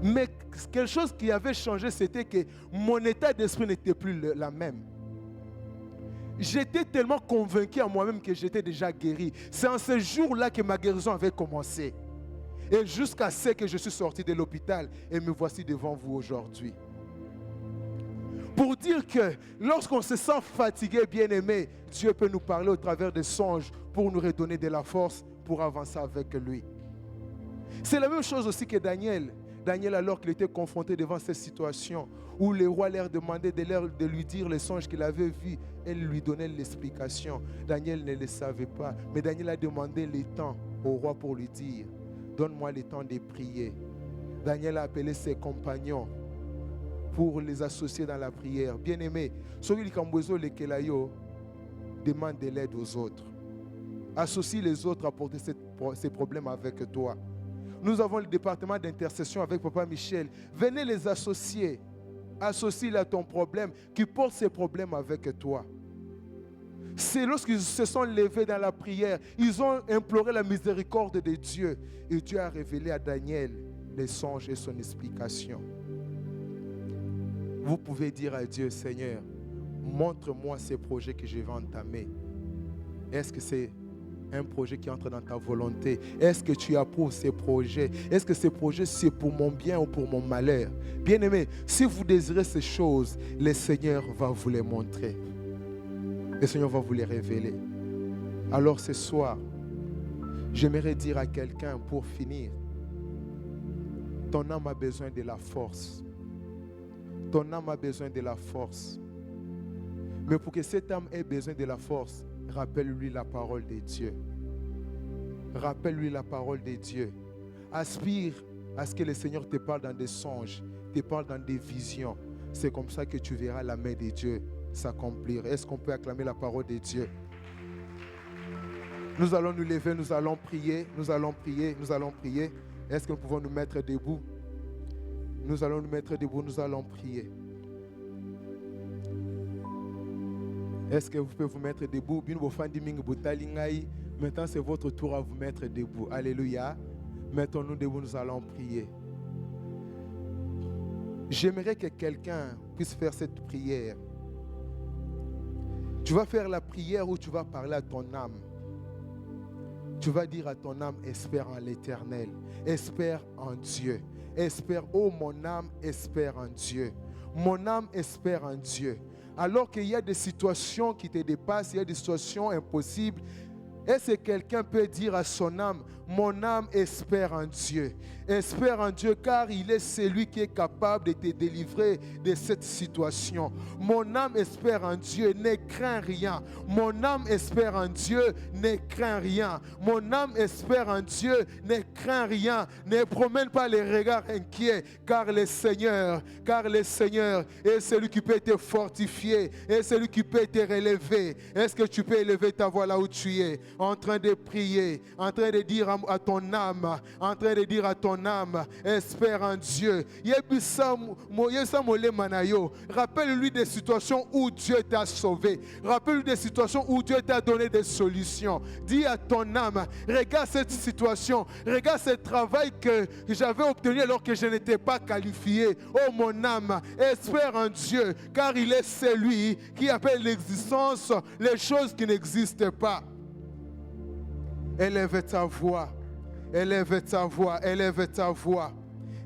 Mais quelque chose qui avait changé, c'était que mon état d'esprit n'était plus la même. J'étais tellement convaincu en moi-même que j'étais déjà guéri. C'est en ce jour-là que ma guérison avait commencé. Et jusqu'à ce que je suis sorti de l'hôpital et me voici devant vous aujourd'hui. Pour dire que lorsqu'on se sent fatigué, bien-aimé, Dieu peut nous parler au travers des songes pour nous redonner de la force pour avancer avec lui. C'est la même chose aussi que Daniel. Daniel, alors qu'il était confronté devant cette situation où le roi leur demandait de lui dire les songes qu'il avait vus, elle lui donnait l'explication. Daniel ne le savait pas, mais Daniel a demandé le temps au roi pour lui dire, donne-moi le temps de prier. Daniel a appelé ses compagnons pour les associer dans la prière. Bien-aimé, celui qui demande de l'aide aux autres. Associe les autres à porter ces problèmes avec toi. Nous avons le département d'intercession avec Papa Michel. Venez les associer. Associe-les à ton problème, qui porte ces problèmes avec toi. C'est lorsqu'ils se sont levés dans la prière, ils ont imploré la miséricorde de Dieu. Et Dieu a révélé à Daniel les songes et son explication. Vous pouvez dire à Dieu, Seigneur, montre-moi ces projets que je vais entamer. Est-ce que c'est un projet qui entre dans ta volonté? Est-ce que tu approuves ces projets? Est-ce que ces projets, c'est pour mon bien ou pour mon malheur? Bien-aimé, si vous désirez ces choses, le Seigneur va vous les montrer. Le Seigneur va vous les révéler. Alors ce soir, j'aimerais dire à quelqu'un pour finir, ton âme a besoin de la force. Ton âme a besoin de la force. Mais pour que cette âme ait besoin de la force, rappelle-lui la parole de Dieu. Rappelle-lui la parole de Dieu. Aspire à ce que le Seigneur te parle dans des songes, te parle dans des visions. C'est comme ça que tu verras la main de Dieu s'accomplir. Est-ce qu'on peut acclamer la parole de Dieu? Nous allons nous lever, nous allons prier, nous allons prier, nous allons prier. Est-ce que nous pouvons nous mettre debout? Nous allons nous mettre debout, nous allons prier. Est-ce que vous pouvez vous mettre debout? Maintenant, c'est votre tour à vous mettre debout. Alléluia. Mettons-nous debout, nous allons prier. J'aimerais que quelqu'un puisse faire cette prière. Tu vas faire la prière où tu vas parler à ton âme. Tu vas dire à ton âme, espère en l'Éternel. Espère en Dieu. Espère, oh mon âme, espère en Dieu. Mon âme espère en Dieu. Alors qu'il y a des situations qui te dépassent, il y a des situations impossibles, est-ce que quelqu'un peut dire à son âme, mon âme espère en Dieu. Espère en Dieu car il est celui qui est capable de te délivrer de cette situation. Mon âme espère en Dieu, ne crains rien. Mon âme espère en Dieu, ne crains rien. Mon âme espère en Dieu, ne crains rien. Ne promène pas les regards inquiets car le Seigneur est celui qui peut te fortifier, est celui qui peut te relever. Est-ce que tu peux élever ta voix là où tu es, en train de prier, en train de dire à ton âme, en train de dire à ton âme, espère en Dieu. Rappelle-lui des situations où Dieu t'a sauvé. Rappelle-lui des situations où Dieu t'a donné des solutions. Dis à ton âme, regarde cette situation, regarde ce travail que j'avais obtenu alors que je n'étais pas qualifié. Oh mon âme, espère en Dieu, car il est celui qui appelle l'existence les choses qui n'existent pas. Élève ta voix, élève ta voix, élève ta voix.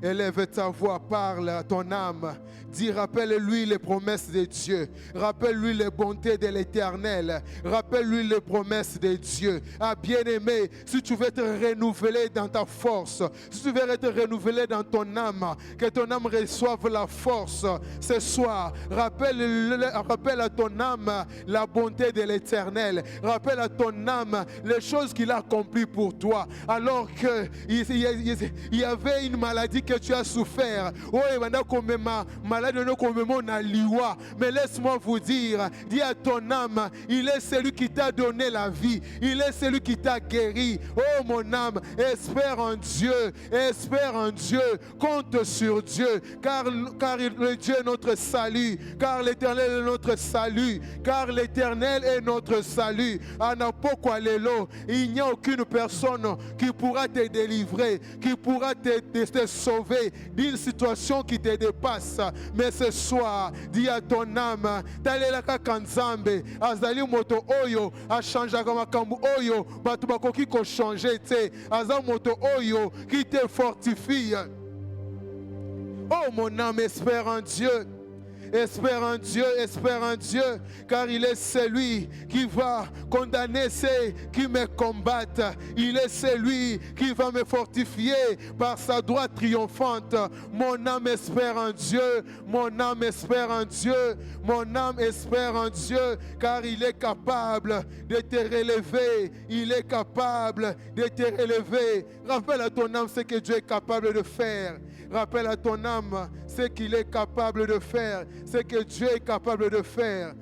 Élève ta voix, parle à ton âme. Dis, rappelle-lui les promesses de Dieu. Rappelle-lui les bontés de l'Éternel. Rappelle-lui les promesses de Dieu. Ah, bien-aimé, si tu veux être renouvelé dans ta force, si tu veux être renouvelé dans ton âme, que ton âme reçoive la force ce soir, rappelle à ton âme la bonté de l'Éternel. Rappelle à ton âme les choses qu'il a accomplies pour toi. Alors qu'il y avait une maladie que tu as souffert. Oh, malade, mais laisse-moi vous dire, dis à ton âme, il est celui qui t'a donné la vie. Il est celui qui t'a guéri. Oh mon âme, espère en Dieu. Espère en Dieu. Compte sur Dieu. Car le Dieu est notre salut. Car l'Éternel est notre salut. Car l'Éternel est notre salut. Il n'y a aucune personne qui pourra te délivrer, qui pourra te sauver d'une situation qui te dépasse. Mais ce soir, dis à ton âme, talelaka kanzambe, azali moto oyo, a changé comme kambu oyo, batu bakoki ko changer te, azali moto oyo qui te fortifie. Oh mon âme, espère en Dieu. Espère en Dieu, car il est celui qui va condamner ceux qui me combattent. Il est celui qui va me fortifier par sa droite triomphante. Mon âme espère en Dieu, mon âme espère en Dieu, mon âme espère en Dieu, car il est capable de te relever. Il est capable de te relever. Rappelle à ton âme ce que Dieu est capable de faire. Rappelle à ton âme ce qu'il est capable de faire, ce que Dieu est capable de faire.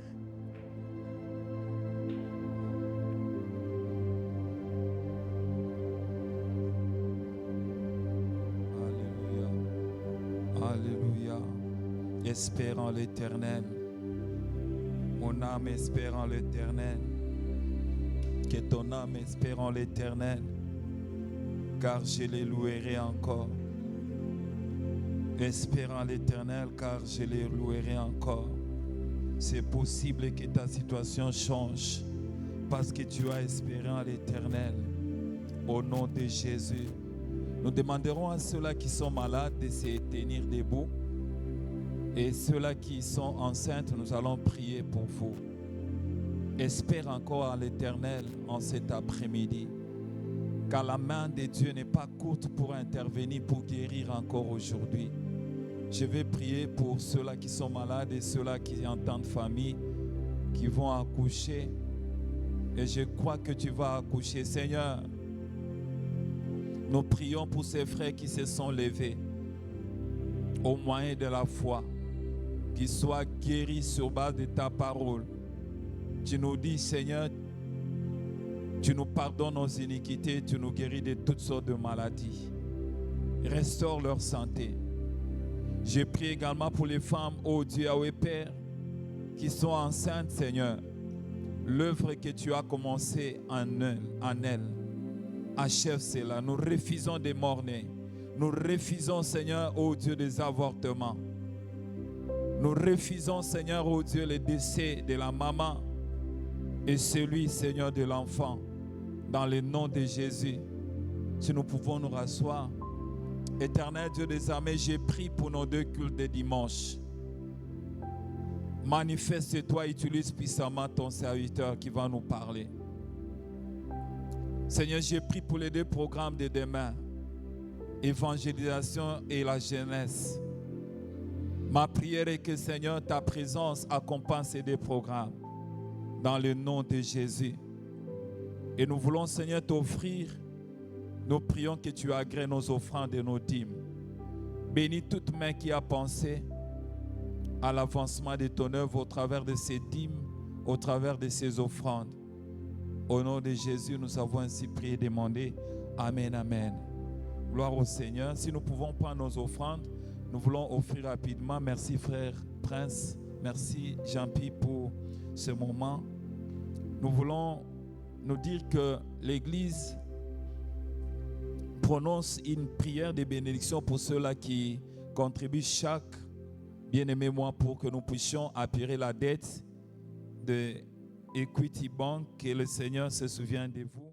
Alléluia. Alléluia. Espère en l'Éternel. Mon âme espère en l'Éternel. Que ton âme espère en l'Éternel, car je les louerai encore. Espère en l'Éternel, car je les louerai encore. C'est possible que ta situation change parce que tu as espéré en l'Éternel. Au nom de Jésus, nous demanderons à ceux-là qui sont malades de se tenir debout. Et ceux-là qui sont enceintes, nous allons prier pour vous. Espère encore en l'Éternel en cet après-midi, car la main de Dieu n'est pas courte pour intervenir, pour guérir encore aujourd'hui. Je vais prier pour ceux-là qui sont malades et ceux-là qui entendent famille, qui vont accoucher. Et je crois que tu vas accoucher. Seigneur, nous prions pour ces frères qui se sont levés au moyen de la foi, qu'ils soient guéris sur base de ta parole. Tu nous dis, Seigneur, tu nous pardonnes nos iniquités, tu nous guéris de toutes sortes de maladies. Restaure leur santé. Je prie également pour les femmes, ô Dieu, ô Père, qui sont enceintes, Seigneur. L'œuvre que tu as commencée en elles, achève cela. Nous refusons des morts-nés. Nous refusons, Seigneur, ô Dieu, des avortements. Nous refusons, Seigneur, ô Dieu, le décès de la maman et celui, Seigneur, de l'enfant. Dans le nom de Jésus, si nous pouvons nous rasseoir. Éternel Dieu des armées, j'ai prié pour nos 2 cultes de dimanche. Manifeste-toi, utilise puissamment ton serviteur qui va nous parler. Seigneur, j'ai prié pour les 2 programmes de demain, évangélisation et la jeunesse. Ma prière est que, Seigneur, ta présence accompagne ces 2 programmes dans le nom de Jésus. Et nous voulons, Seigneur, t'offrir. Nous prions que tu agrées nos offrandes et nos dîmes. Bénis toute main qui a pensé à l'avancement de ton œuvre au travers de ces dîmes, au travers de ces offrandes. Au nom de Jésus, nous avons ainsi prié et demandé. Amen, amen. Gloire au Seigneur. Si nous pouvons prendre nos offrandes, nous voulons offrir rapidement. Merci frère Prince. Merci Jean-Pierre pour ce moment. Nous voulons nous dire que l'Église prononce une prière de bénédiction pour ceux-là qui contribuent chaque bien-aimé mois pour que nous puissions appuyer la dette de Equity Bank, que le Seigneur se souvienne de vous.